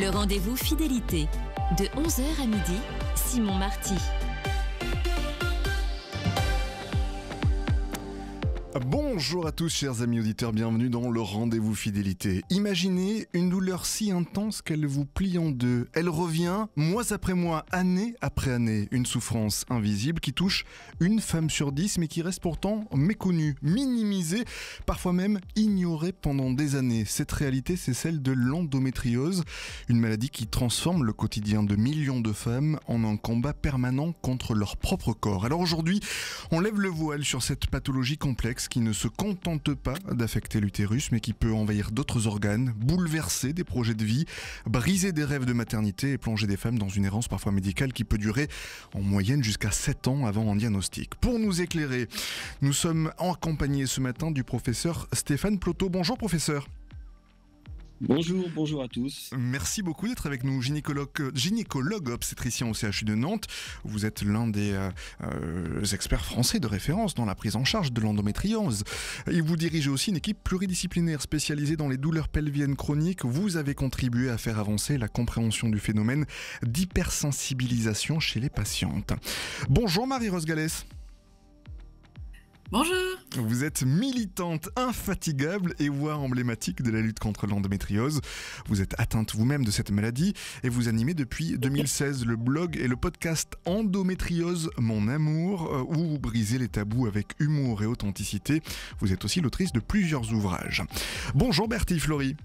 Le rendez-vous fidélité. De 11h à midi, Simon Marty. Bonjour à tous chers amis auditeurs, bienvenue dans le rendez-vous fidélité. Imaginez une douleur si intense qu'elle vous plie en deux. Elle revient mois après mois, année après année. Une souffrance invisible qui touche une femme sur 10 mais qui reste pourtant méconnue, minimisée, parfois même ignorée pendant des années. Cette réalité, c'est celle de l'endométriose, une maladie qui transforme le quotidien de millions de femmes en un combat permanent contre leur propre corps. Alors aujourd'hui, on lève le voile sur cette pathologie complexe qui ne se contente pas d'affecter l'utérus, mais qui peut envahir d'autres organes, bouleverser des projets de vie, briser des rêves de maternité et plonger des femmes dans une errance parfois médicale qui peut durer en moyenne jusqu'à 7 ans avant un diagnostic. Pour nous éclairer, nous sommes accompagnés ce matin du professeur Stéphane Plotot. Bonjour professeur. Bonjour à tous. Merci beaucoup d'être avec nous, gynécologue obstétricien au CHU de Nantes. Vous êtes l'un des experts français de référence dans la prise en charge de l'endométriose. Et vous dirigez aussi une équipe pluridisciplinaire spécialisée dans les douleurs pelviennes chroniques. Vous avez contribué à faire avancer la compréhension du phénomène d'hypersensibilisation chez les patientes. Bonjour Marie-Rose Gallès. Bonjour. Vous êtes militante infatigable et voix emblématique de la lutte contre l'endométriose. Vous êtes atteinte vous-même de cette maladie et vous animez depuis 2016 le blog et le podcast Endométriose Mon Amour où vous brisez les tabous avec humour et authenticité. Vous êtes aussi l'autrice de plusieurs ouvrages. Bonjour Bertie Flory.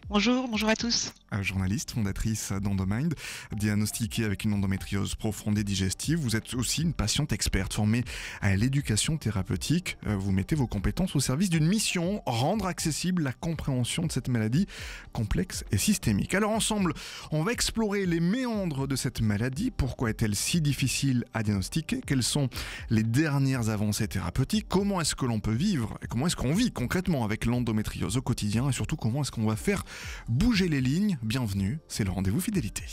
Bonjour à tous. Journaliste, fondatrice d'Endomind, diagnostiquée avec une endométriose profonde et digestive. Vous êtes aussi une patiente experte formée à l'éducation thérapeutique. Vous mettez vos compétences au service d'une mission, rendre accessible la compréhension de cette maladie complexe et systémique. Alors ensemble, on va explorer les méandres de cette maladie. Pourquoi est-elle si difficile à diagnostiquer? Quelles sont les dernières avancées thérapeutiques? Comment est-ce que l'on peut vivre? Et comment est-ce qu'on vit concrètement avec l'endométriose au quotidien? Et surtout, comment est-ce qu'on va faire bouger les lignes? Bienvenue, c'est le rendez-vous fidélité.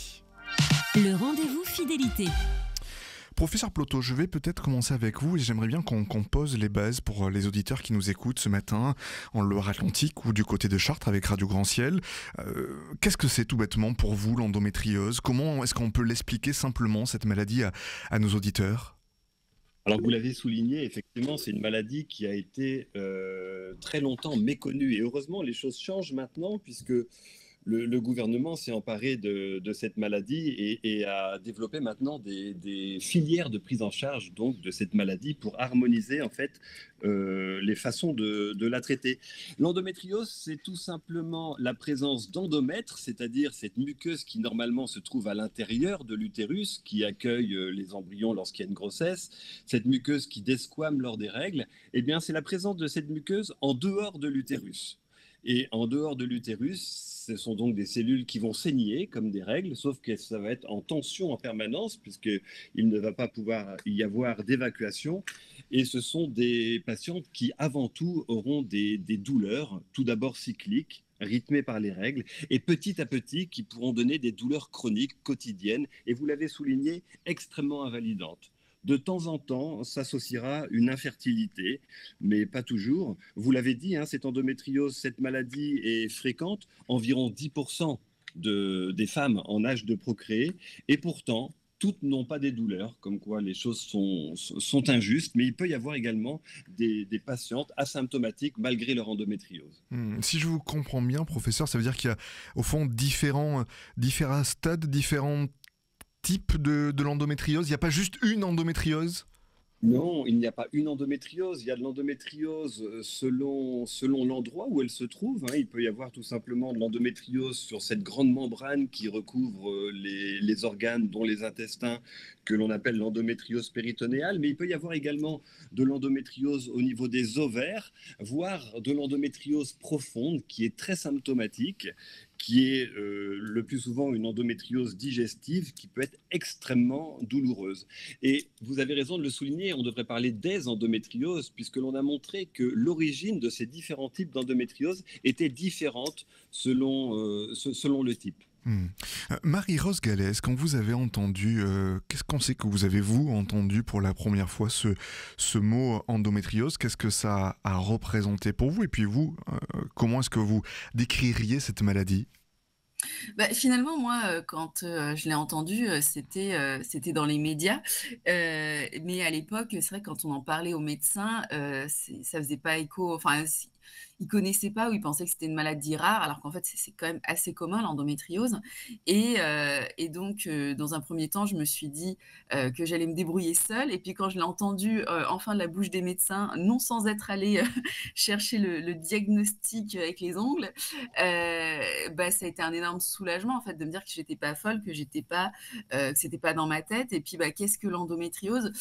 Le rendez-vous fidélité. Professeur Plotot, je vais peut-être commencer avec vous et j'aimerais bien qu'on pose les bases pour les auditeurs qui nous écoutent ce matin en Loire-Atlantique ou du côté de Chartres avec Radio Grand Ciel. Qu'est-ce que c'est tout bêtement pour vous l'endométriose? Comment est-ce qu'on peut l'expliquer simplement cette maladie à nos auditeurs? Alors vous l'avez souligné, effectivement, c'est une maladie qui a été très longtemps méconnue et heureusement les choses changent maintenant puisque le gouvernement s'est emparé de cette maladie et a développé maintenant des filières de prise en charge donc de cette maladie pour harmoniser en fait les façons de la traiter. L'endométriose, c'est tout simplement la présence d'endomètre, c'est-à-dire cette muqueuse qui normalement se trouve à l'intérieur de l'utérus, qui accueille les embryons lorsqu'il y a une grossesse, cette muqueuse qui desquame lors des règles. Eh bien, c'est la présence de cette muqueuse en dehors de l'utérus. Et en dehors de l'utérus, ce sont donc des cellules qui vont saigner comme des règles, sauf que ça va être en tension en permanence puisqu'il ne va pas pouvoir y avoir d'évacuation. Et ce sont des patientes qui, avant tout, auront des douleurs, tout d'abord cycliques, rythmées par les règles, et petit à petit, qui pourront donner des douleurs chroniques quotidiennes, et vous l'avez souligné, extrêmement invalidantes. De temps en temps, s'associera une infertilité, mais pas toujours. Vous l'avez dit, cette endométriose, cette maladie est fréquente, environ 10% des femmes en âge de procréer, et pourtant, toutes n'ont pas des douleurs, comme quoi les choses sont injustes, mais il peut y avoir également des patientes asymptomatiques malgré leur endométriose. Si je vous comprends bien, professeur, ça veut dire qu'il y a au fond différents stades, différents type de l'endométriose? Il n'y a pas juste une endométriose? Non, il n'y a pas une endométriose. Il y a de l'endométriose selon l'endroit où elle se trouve. Il peut y avoir tout simplement de l'endométriose sur cette grande membrane qui recouvre les organes, dont les intestins, que l'on appelle l'endométriose péritonéale. Mais il peut y avoir également de l'endométriose au niveau des ovaires, voire de l'endométriose profonde qui est très symptomatique, qui est le plus souvent une endométriose digestive qui peut être extrêmement douloureuse. Et vous avez raison de le souligner, on devrait parler des endométrioses, puisque l'on a montré que l'origine de ces différents types d'endométriose était différente selon le type. Marie-Rose Gallès, quand vous avez entendu, qu'est-ce qu'on sait que vous avez entendu pour la première fois ce mot endométriose? Qu'est-ce que ça a représenté pour vous? Et puis vous, comment est-ce que vous décririez cette maladie? Finalement, moi, quand, je l'ai entendu, c'était dans les médias, mais à l'époque, c'est vrai que quand on en parlait aux médecins, ça faisait pas écho, enfin, ils connaissaient pas ou ils pensaient que c'était une maladie rare, alors qu'en fait, c'est quand même assez commun l'endométriose et donc dans un premier temps, je me suis dit, que j'allais me débrouiller seule et puis quand je l'ai entendu, enfin de la bouche des médecins, non sans être allée, chercher le diagnostic avec les ongles, ça a été un énorme soulagement en fait de me dire que j'étais pas folle, que c'était pas dans ma tête et puis, qu'est-ce que l'endométriose?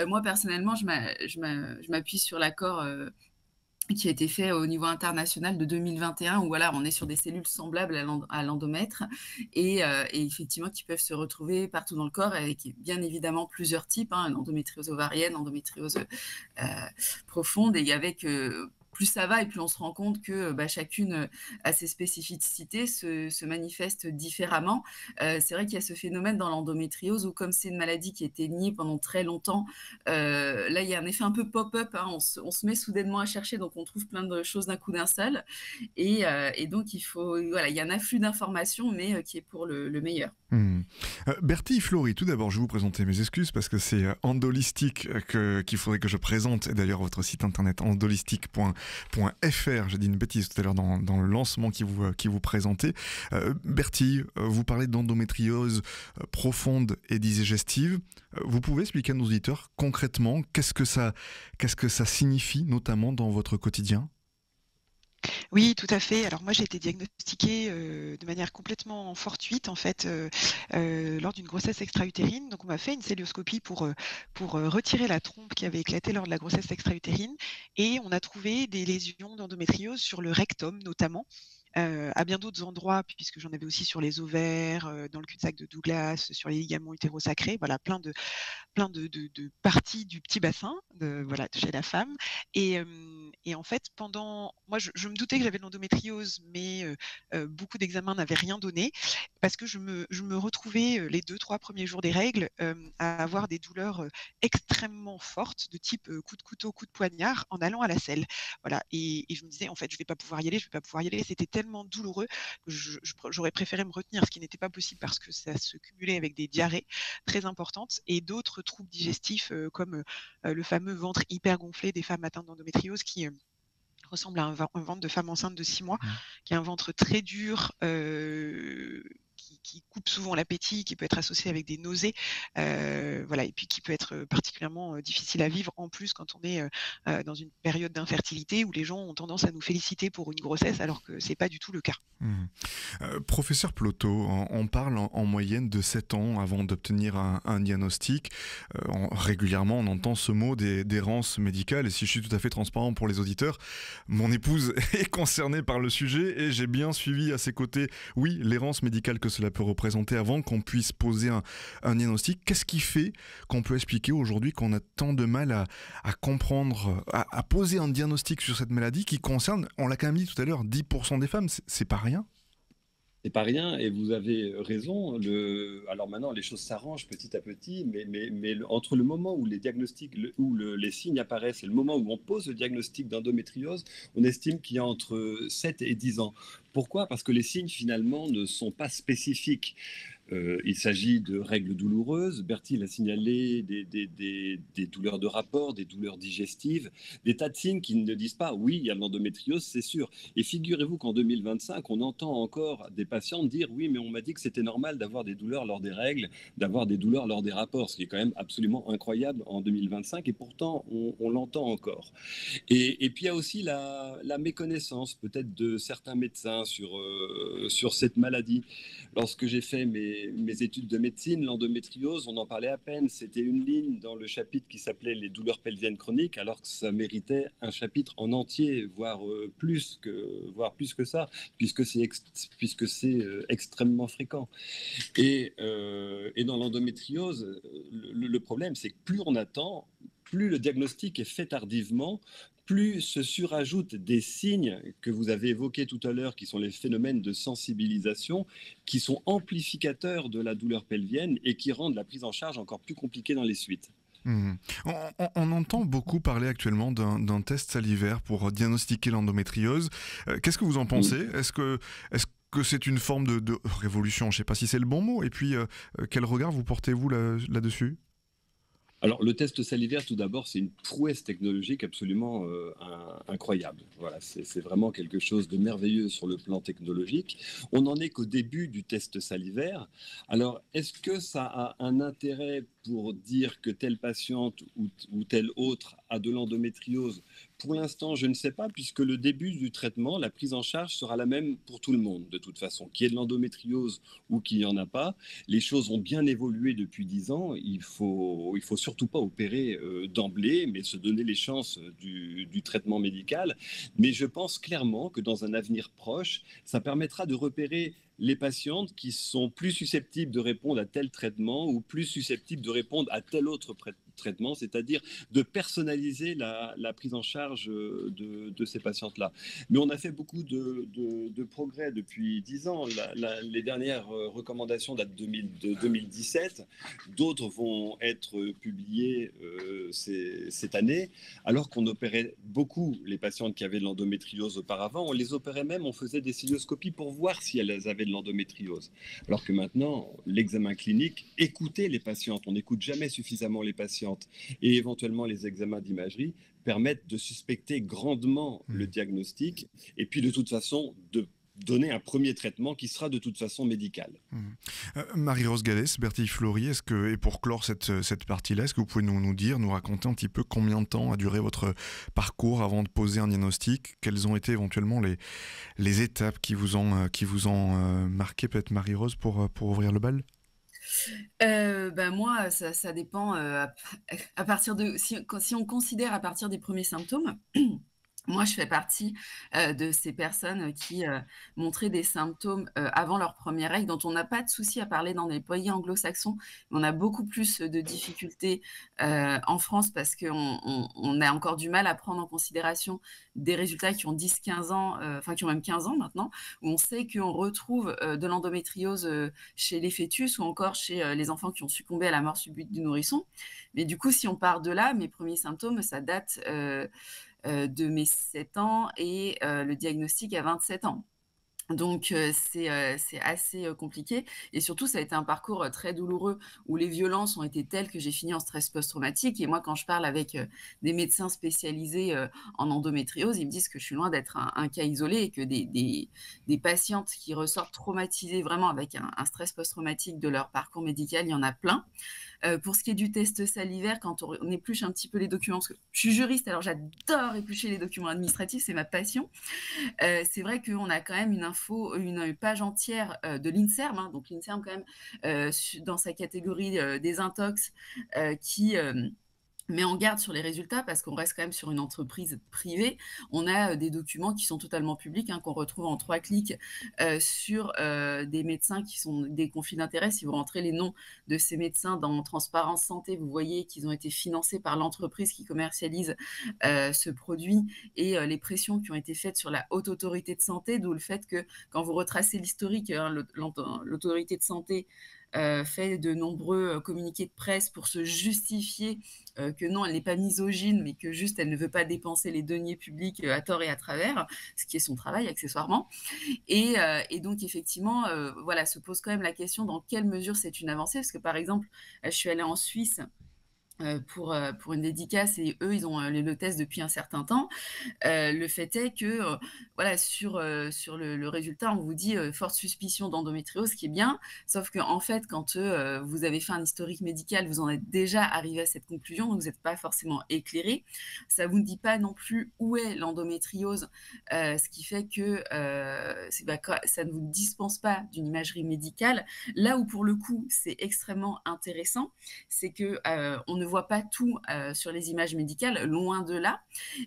Moi personnellement, je m'appuie sur l'accord, qui a été fait au niveau international de 2021 où voilà, on est sur des cellules semblables à l'endomètre et effectivement qui peuvent se retrouver partout dans le corps avec bien évidemment plusieurs types, hein, l'endométriose ovarienne, l'endométriose profonde et avec plus ça va et plus on se rend compte que chacune a ses spécificités, se manifeste différemment. C'est vrai qu'il y a ce phénomène dans l'endométriose où comme c'est une maladie qui a été niée pendant très longtemps, là il y a un effet un peu pop-up, hein, on se met soudainement à chercher, donc on trouve plein de choses d'un coup d'un seul. Et donc voilà, il y a un afflux d'informations, mais qui est pour le meilleur. Bertie Flory, tout d'abord, je vais vous présenter mes excuses parce que c'est Endolistique qu'il faudrait que je présente. Et d'ailleurs, votre site internet endolistique.fr, j'ai dit une bêtise tout à l'heure dans le lancement qui vous présentait. Bertie, vous parlez d'endométriose profonde et digestive. Vous pouvez expliquer à nos auditeurs concrètement qu'est-ce que ça signifie, notamment dans votre quotidien ? Oui, tout à fait. Alors moi, j'ai été diagnostiquée de manière complètement fortuite, en fait, lors d'une grossesse extra-utérine. Donc on m'a fait une cœlioscopie pour retirer la trompe qui avait éclaté lors de la grossesse extra-utérine. Et on a trouvé des lésions d'endométriose sur le rectum, notamment. À bien d'autres endroits, puisque j'en avais aussi sur les ovaires, dans le cul-de-sac de Douglas, sur les ligaments utérosacrés, voilà, plein de parties du petit bassin, voilà, chez la femme. Et en fait, moi, je me doutais que j'avais de l'endométriose, mais beaucoup d'examens n'avaient rien donné, parce que je me retrouvais les 2-3 premiers jours des règles à avoir des douleurs extrêmement fortes, de type coup de couteau, coup de poignard, en allant à la selle. Voilà. Et je me disais, en fait, je vais pas pouvoir y aller. C'était tellement douloureux que j'aurais préféré me retenir, ce qui n'était pas possible parce que ça se cumulait avec des diarrhées très importantes et d'autres troubles digestifs comme le fameux ventre hyper gonflé des femmes atteintes d'endométriose qui ressemble à un ventre de femme enceinte de 6 mois, qui a un ventre très dur, qui coupe souvent l'appétit, qui peut être associé avec des nausées, voilà, et puis qui peut être particulièrement difficile à vivre, en plus quand on est dans une période d'infertilité où les gens ont tendance à nous féliciter pour une grossesse alors que c'est pas du tout le cas. Professeur Plotho, on parle en moyenne de 7 ans avant d'obtenir un diagnostic. Régulièrement, on entend ce mot d'errance médicale. Et si je suis tout à fait transparent pour les auditeurs, mon épouse est concernée par le sujet et j'ai bien suivi à ses côtés, oui, l'errance médicale que cela peut représenter avant qu'on puisse poser un diagnostic. Qu'est-ce qui fait qu'on peut expliquer aujourd'hui qu'on a tant de mal à comprendre, à poser un diagnostic sur cette maladie qui concerne, on l'a quand même dit tout à l'heure, 10% des femmes, c'est pas rien. C'est pas rien et vous avez raison. Alors maintenant, les choses s'arrangent petit à petit, mais entre le moment où les diagnostics, les signes apparaissent et le moment où on pose le diagnostic d'endométriose, on estime qu'il y a entre 7 et 10 ans. Pourquoi ? Parce que les signes, finalement, ne sont pas spécifiques. Il s'agit de règles douloureuses. Bertie l'a signalé, des douleurs de rapport, des douleurs digestives, des tas de signes qui ne disent pas « oui, il y a l'endométriose, c'est sûr ». Et figurez-vous qu'en 2025, on entend encore des patientes dire « oui, mais on m'a dit que c'était normal d'avoir des douleurs lors des règles, d'avoir des douleurs lors des rapports », ce qui est quand même absolument incroyable en 2025, et pourtant, on l'entend encore. Et puis, il y a aussi la méconnaissance peut-être de certains médecins sur cette maladie. Lorsque j'ai fait mes études de médecine, l'endométriose, on en parlait à peine. C'était une ligne dans le chapitre qui s'appelait les douleurs pelviennes chroniques, alors que ça méritait un chapitre en entier, voire plus que ça, puisque c'est extrêmement fréquent. Et dans l'endométriose, le problème, c'est que plus on attend, plus le diagnostic est fait tardivement, plus se surajoutent des signes que vous avez évoqués tout à l'heure, qui sont les phénomènes de sensibilisation, qui sont amplificateurs de la douleur pelvienne et qui rendent la prise en charge encore plus compliquée dans les suites. On entend beaucoup parler actuellement d'un test salivaire pour diagnostiquer l'endométriose. Qu'est-ce que vous en pensez ? Est-ce que c'est une forme de révolution, je ne sais pas si c'est le bon mot, et puis quel regard vous portez-vous là-dessus? Alors, le test salivaire, tout d'abord, c'est une prouesse technologique absolument incroyable. Voilà, c'est vraiment quelque chose de merveilleux sur le plan technologique. On n'en est qu'au début du test salivaire. Alors, est-ce que ça a un intérêt pour dire que telle patiente ou telle autre a de l'endométriose? Pour l'instant, je ne sais pas, puisque le début du traitement, la prise en charge sera la même pour tout le monde, de toute façon. Qu'il y ait de l'endométriose ou qu'il n'y en a pas, les choses ont bien évolué depuis 10 ans. Il faut surtout pas opérer d'emblée, mais se donner les chances du traitement médical. Mais je pense clairement que dans un avenir proche, ça permettra de repérer les patientes qui sont plus susceptibles de répondre à tel traitement ou plus susceptibles de répondre à tel autre traitement, c'est-à-dire de personnaliser la prise en charge de ces patientes-là. Mais on a fait beaucoup de progrès depuis 10 ans. Les dernières recommandations datent de 2017. D'autres vont être publiées cette année, alors qu'on opérait beaucoup les patientes qui avaient de l'endométriose auparavant. On les opérait même, on faisait des cilioscopies pour voir si elles avaient de l'endométriose. Alors que maintenant, l'examen clinique, écoutez les patientes. On n'écoute jamais suffisamment les patientes. Et éventuellement, les examens d'imagerie permettent de suspecter grandement le diagnostic et puis de toute façon de donner un premier traitement qui sera de toute façon médical. Marie-Rose Gallès, Bertille Flory, et pour clore cette partie-là, est-ce que vous pouvez nous raconter un petit peu combien de temps a duré votre parcours avant de poser un diagnostic? Quelles ont été éventuellement les étapes qui vous ont marqué, peut-être Marie-Rose, pour ouvrir le bal? Moi, ça dépend à partir de si on considère à partir des premiers symptômes. Moi, je fais partie de ces personnes qui montraient des symptômes avant leur première règle, dont on n'a pas de souci à parler dans les pays anglo-saxons. On a beaucoup plus de difficultés en France parce qu'on a encore du mal à prendre en considération des résultats qui ont 10-15 ans, qui ont même 15 ans maintenant, où on sait qu'on retrouve de l'endométriose chez les fœtus ou encore chez les enfants qui ont succombé à la mort subite du nourrisson. Mais du coup, si on part de là, mes premiers symptômes, ça date de mes 7 ans et le diagnostic à 27 ans. Donc c'est assez compliqué et surtout ça a été un parcours très douloureux où les violences ont été telles que j'ai fini en stress post-traumatique. Et moi, quand je parle avec des médecins spécialisés en endométriose, ils me disent que je suis loin d'être un cas isolé et que des patientes qui ressortent traumatisées vraiment avec un stress post-traumatique de leur parcours médical, il y en a plein. Pour ce qui est du test salivaire, quand on épluche un petit peu les documents, parce que je suis juriste, alors j'adore éplucher les documents administratifs, c'est ma passion. C'est vrai qu'on a quand même une page entière de l'INSERM, hein, donc l'INSERM quand même dans sa catégorie des intox qui met en garde sur les résultats parce qu'on reste quand même sur une entreprise privée. On a des documents qui sont totalement publics, hein, qu'on retrouve en 3 clics sur des médecins qui sont des conflits d'intérêts. Si vous rentrez les noms de ces médecins dans Transparence Santé, vous voyez qu'ils ont été financés par l'entreprise qui commercialise ce produit et les pressions qui ont été faites sur la Haute Autorité de Santé, d'où le fait que quand vous retracez l'historique, hein, l'Autorité de Santé fait de nombreux communiqués de presse pour se justifier que non, elle n'est pas misogyne, mais que juste elle ne veut pas dépenser les deniers publics à tort et à travers, ce qui est son travail accessoirement. Et donc effectivement, voilà, se pose quand même la question dans quelle mesure c'est une avancée, parce que par exemple, je suis allée en Suisse pour une dédicace et eux, ils ont le test depuis un certain temps. Le fait est que voilà, sur le résultat, on vous dit forte suspicion d'endométriose, ce qui est bien, sauf qu'en fait, quand vous avez fait un historique médical, vous en êtes déjà arrivé à cette conclusion, donc vous n'êtes pas forcément éclairé. Ça ne vous dit pas non plus où est l'endométriose, ce qui fait que ça ne vous dispense pas d'une imagerie médicale. Là où pour le coup, c'est extrêmement intéressant, c'est que on ne voit pas tout sur les images médicales, loin de là,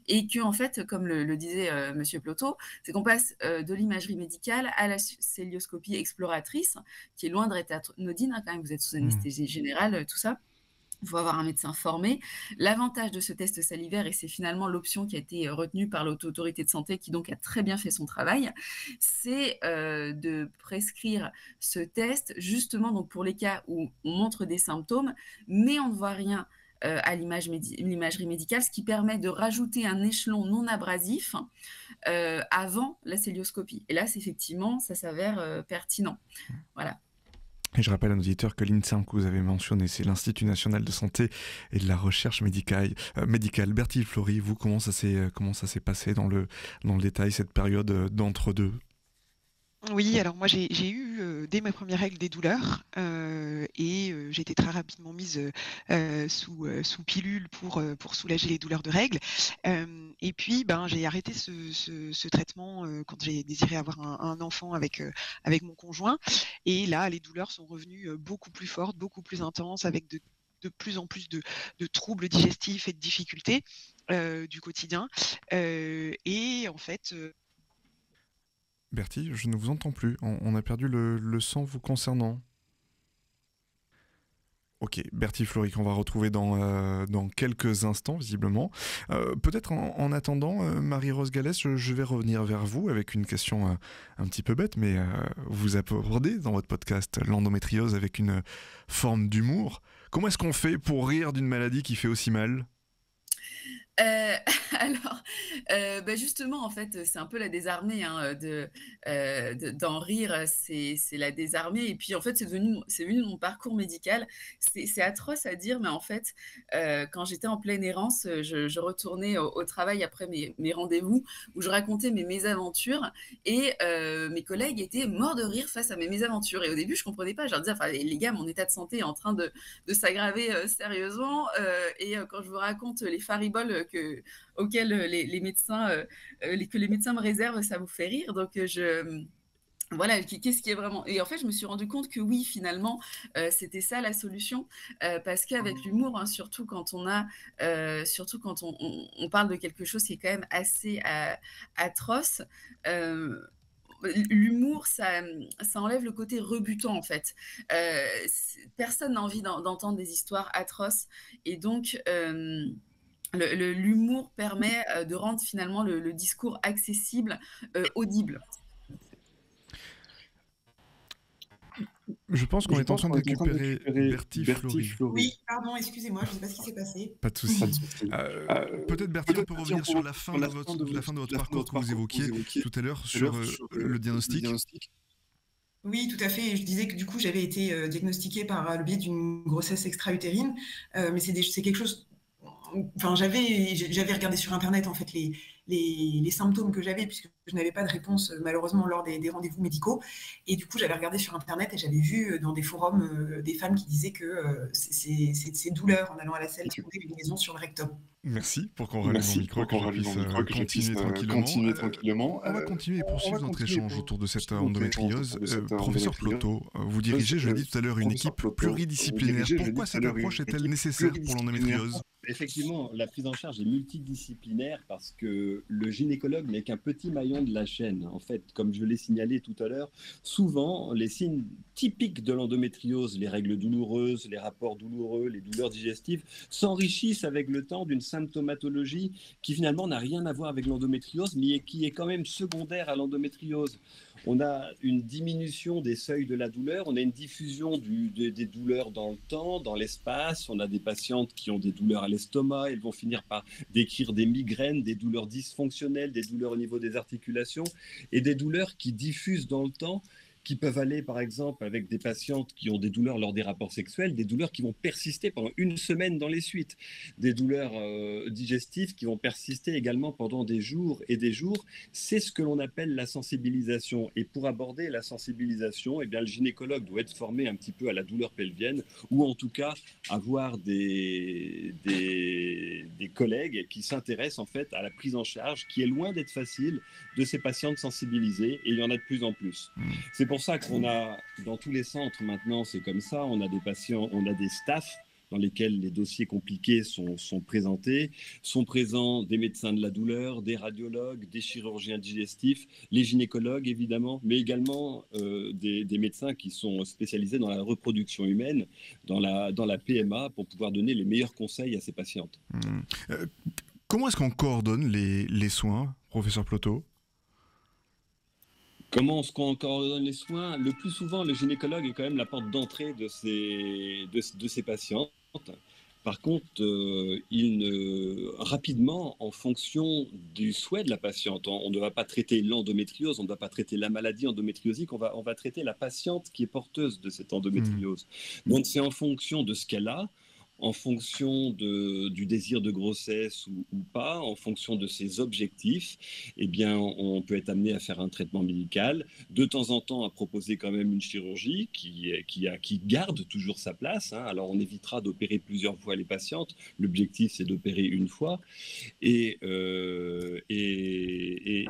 et que en fait, comme le disait Monsieur Ploto, c'est qu'on passe de l'imagerie médicale à la célioscopie exploratrice, qui est loin d'être anodine, hein, quand même, vous êtes sous anesthésie générale, tout ça. Il faut avoir un médecin formé. L'avantage de ce test salivaire, et c'est finalement l'option qui a été retenue par l'Haute Autorité de Santé, qui donc a très bien fait son travail, c'est de prescrire ce test justement donc pour les cas où on montre des symptômes, mais on ne voit rien à l'imagerie médicale, ce qui permet de rajouter un échelon non abrasif avant la cœlioscopie. Et là, effectivement, ça s'avère pertinent. Voilà. Et je rappelle à nos auditeurs que l'INSERM que vous avez mentionné, c'est l'Institut national de santé et de la recherche médicale. Bertille Flory, vous, comment ça s'est passé dans le détail, cette période d'entre-deux? Oui, alors moi j'ai eu dès mes premières règles des douleurs et j'ai été très rapidement mise sous pilule pour soulager les douleurs de règles. Et puis j'ai arrêté ce traitement quand j'ai désiré avoir un enfant avec mon conjoint. Et là, les douleurs sont revenues beaucoup plus fortes, beaucoup plus intenses, avec de plus en plus de troubles digestifs et de difficultés du quotidien. Et en fait... Bertille, je ne vous entends plus. On a perdu le son vous concernant. Ok, Bertille Flory, qu'on va retrouver dans quelques instants, visiblement. Peut-être en attendant, Marie-Rose Gallès, je vais revenir vers vous avec une question un petit peu bête, mais vous abordez dans votre podcast l'endométriose avec une forme d'humour. Comment est-ce qu'on fait pour rire d'une maladie qui fait aussi mal ? Alors, justement, en fait, c'est un peu la désarmée d'en rire, c'est la désarmée. Et puis, en fait, c'est venu de mon parcours médical. C'est atroce à dire, mais en fait, quand j'étais en pleine errance, je retournais au travail après mes rendez-vous où je racontais mes mésaventures et mes collègues étaient morts de rire face à mes mésaventures. Et au début, je comprenais pas. Je leur disais, enfin, les gars, mon état de santé est en train de s'aggraver sérieusement. Et quand je vous raconte les fariboles auxquels les médecins, que les médecins me réservent, ça vous fait rire. Donc, voilà, qu'est-ce qui est vraiment... Et en fait, je me suis rendu compte que oui, finalement, c'était ça la solution, parce qu'avec l'humour, hein, surtout quand on parle de quelque chose qui est quand même assez atroce, l'humour, ça enlève le côté rebutant, en fait. Personne n'a envie d'entendre des histoires atroces. Et donc... l'humour permet de rendre finalement le discours accessible, audible. Je pense qu'on est en train de récupérer Bertille Flory. Oui, pardon, excusez-moi, je ne sais pas ce qui s'est passé. Pas de souci. Peut-être Bertille, on peut revenir sur la fin de votre parcours que vous évoquiez tout à l'heure sur le diagnostic. Oui, tout à fait. Je disais que du coup, j'avais été diagnostiquée par le biais d'une grossesse extra-utérine, mais c'est quelque chose... Enfin, j'avais regardé sur Internet en fait les symptômes que j'avais, puisque je n'avais pas de réponse malheureusement lors des rendez-vous médicaux. Et du coup, j'avais regardé sur Internet et j'avais vu dans des forums des femmes qui disaient que ces douleurs en allant à la selle trouvaient une liaison sur le rectum. Merci pour qu'on rallume mon micro, que je puisse continuer tranquillement. On va continuer et poursuivre notre échange autour de cette endométriose. Professeur Plotho, vous dirigez, je l'ai dit tout à l'heure, une équipe pluridisciplinaire. Pourquoi cette approche est-elle nécessaire pour l'endométriose ? Effectivement, la prise en charge est multidisciplinaire parce que le gynécologue n'est qu'un petit maillon de la chaîne. En fait, comme je l'ai signalé tout à l'heure, souvent, les signes typiques de l'endométriose, les règles douloureuses, les rapports douloureux, les douleurs digestives, s'enrichissent avec le temps d'une symptomatologie qui finalement n'a rien à voir avec l'endométriose, mais qui est quand même secondaire à l'endométriose. On a une diminution des seuils de la douleur, on a une diffusion des douleurs dans le temps, dans l'espace. On a des patientes qui ont des douleurs à l'estomac, elles vont finir par décrire des migraines, des douleurs dysfonctionnelles, des douleurs au niveau des articulations et des douleurs qui diffusent dans le temps, qui peuvent aller par exemple avec des patientes qui ont des douleurs lors des rapports sexuels, des douleurs qui vont persister pendant une semaine dans les suites, des douleurs digestives qui vont persister également pendant des jours et des jours. C'est ce que l'on appelle la sensibilisation. Et pour aborder la sensibilisation, eh bien, le gynécologue doit être formé un petit peu à la douleur pelvienne ou en tout cas avoir des collègues qui s'intéressent en fait à la prise en charge qui est loin d'être facile de ces patientes sensibilisées et il y en a de plus en plus. C'est pour ça qu'on a, dans tous les centres maintenant, c'est comme ça, on a des patients, on a des staffs dans lesquels les dossiers compliqués sont présentés. Sont présents des médecins de la douleur, des radiologues, des chirurgiens digestifs, les gynécologues évidemment, mais également des médecins qui sont spécialisés dans la reproduction humaine, dans la PMA, pour pouvoir donner les meilleurs conseils à ces patientes. Comment est-ce qu'on coordonne les soins, professeur Plotho ? Comment est-ce qu'on coordonne les soins ? Le plus souvent, le gynécologue est quand même la porte d'entrée de ces patientes. Par contre, rapidement, en fonction du souhait de la patiente, on ne va pas traiter l'endométriose, on ne va pas traiter la maladie endométriosique, on va traiter la patiente qui est porteuse de cette endométriose. Donc c'est en fonction de ce qu'elle a, en fonction du désir de grossesse ou pas, en fonction de ses objectifs, eh bien, on peut être amené à faire un traitement médical, de temps en temps à proposer quand même une chirurgie qui garde toujours sa place. Hein. Alors, on évitera d'opérer plusieurs fois les patientes. L'objectif, c'est d'opérer une fois. Et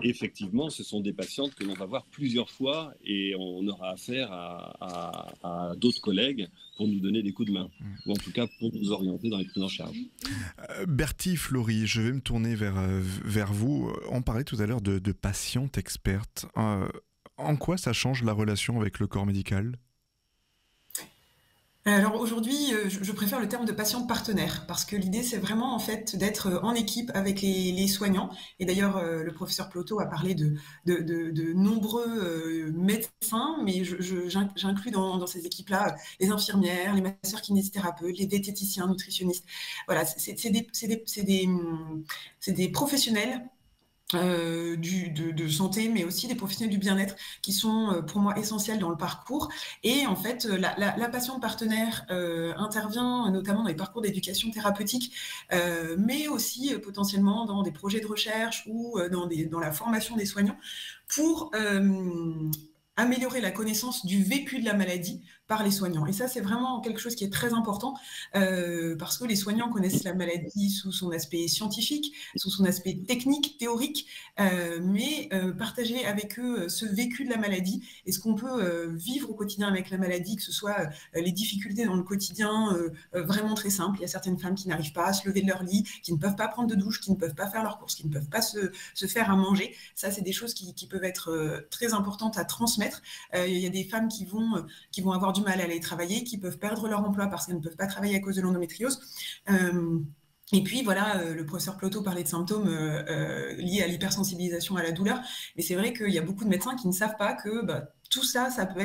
effectivement, ce sont des patientes que l'on va voir plusieurs fois et on aura affaire à d'autres collègues pour nous donner des coups de main, ou en tout cas pour nous orienter dans les prises en charge. Bertie Flory, je vais me tourner vers vous. On parlait tout à l'heure de patiente experte. En quoi ça change la relation avec le corps médical ? Alors aujourd'hui, je préfère le terme de patiente partenaire parce que l'idée c'est vraiment en fait d'être en équipe avec les soignants. Et d'ailleurs, le professeur Plotho a parlé de nombreux médecins, mais j'inclus dans ces équipes-là les infirmières, les masseurs kinésithérapeutes, les diététiciens, nutritionnistes. Voilà, c'est des professionnels de santé, mais aussi des professionnels du bien-être qui sont pour moi essentiels dans le parcours. Et en fait, la patiente partenaire intervient notamment dans les parcours d'éducation thérapeutique, mais aussi potentiellement dans des projets de recherche ou dans la formation des soignants pour améliorer la connaissance du vécu de la maladie par les soignants. Et ça, c'est vraiment quelque chose qui est très important parce que les soignants connaissent la maladie sous son aspect scientifique, sous son aspect technique, théorique, mais partager avec eux ce vécu de la maladie et ce qu'on peut vivre au quotidien avec la maladie, que ce soit les difficultés dans le quotidien vraiment très simples. Il y a certaines femmes qui n'arrivent pas à se lever de leur lit, qui ne peuvent pas prendre de douche, qui ne peuvent pas faire leurs courses, qui ne peuvent pas se faire à manger. Ça, c'est des choses qui peuvent être très importantes à transmettre. Il y a des femmes qui vont avoir du mal à aller travailler, qui peuvent perdre leur emploi parce qu'elles ne peuvent pas travailler à cause de l'endométriose. Et puis voilà, le professeur Plotho parlait de symptômes liés à l'hypersensibilisation à la douleur, mais c'est vrai qu'il y a beaucoup de médecins qui ne savent pas que tout ça, ça peut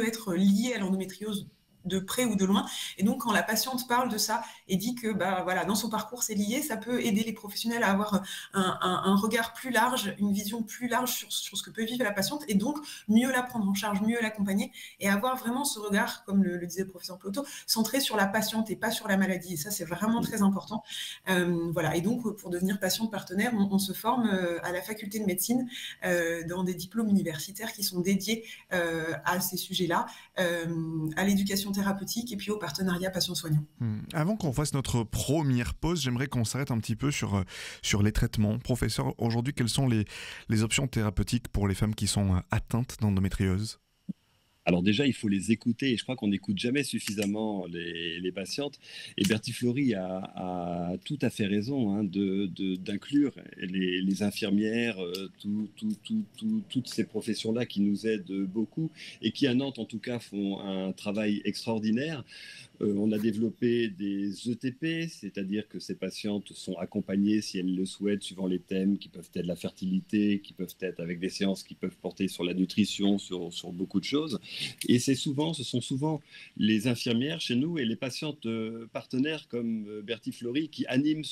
être lié à l'endométriose de près ou de loin. Et donc, quand la patiente parle de ça et dit que voilà, dans son parcours, c'est lié, ça peut aider les professionnels à avoir un regard plus large, une vision plus large sur ce que peut vivre la patiente et donc mieux la prendre en charge, mieux l'accompagner et avoir vraiment ce regard, comme le disait le professeur Plotho, centré sur la patiente et pas sur la maladie. Et ça, c'est vraiment très important. Voilà. Et donc, pour devenir patiente partenaire, on se forme à la faculté de médecine dans des diplômes universitaires qui sont dédiés à ces sujets-là, à l'éducation thérapeutique et puis au partenariat patient-soignant. Avant qu'on fasse notre première pause, j'aimerais qu'on s'arrête un petit peu sur les traitements. Professeur, aujourd'hui, quelles sont les options thérapeutiques pour les femmes qui sont atteintes d'endométriose ? Alors déjà, il faut les écouter et je crois qu'on n'écoute jamais suffisamment les patientes. Et Bertie Flory a tout à fait raison d'inclure les infirmières, toutes ces professions-là qui nous aident beaucoup et qui à Nantes en tout cas font un travail extraordinaire. On a développé des ETP, c'est-à-dire que ces patientes sont accompagnées, si elles le souhaitent, suivant les thèmes qui peuvent être la fertilité, qui peuvent être avec des séances qui peuvent porter sur la nutrition, sur beaucoup de choses. Et ce sont souvent les infirmières chez nous et les patientes partenaires comme Bertie Flory qui animent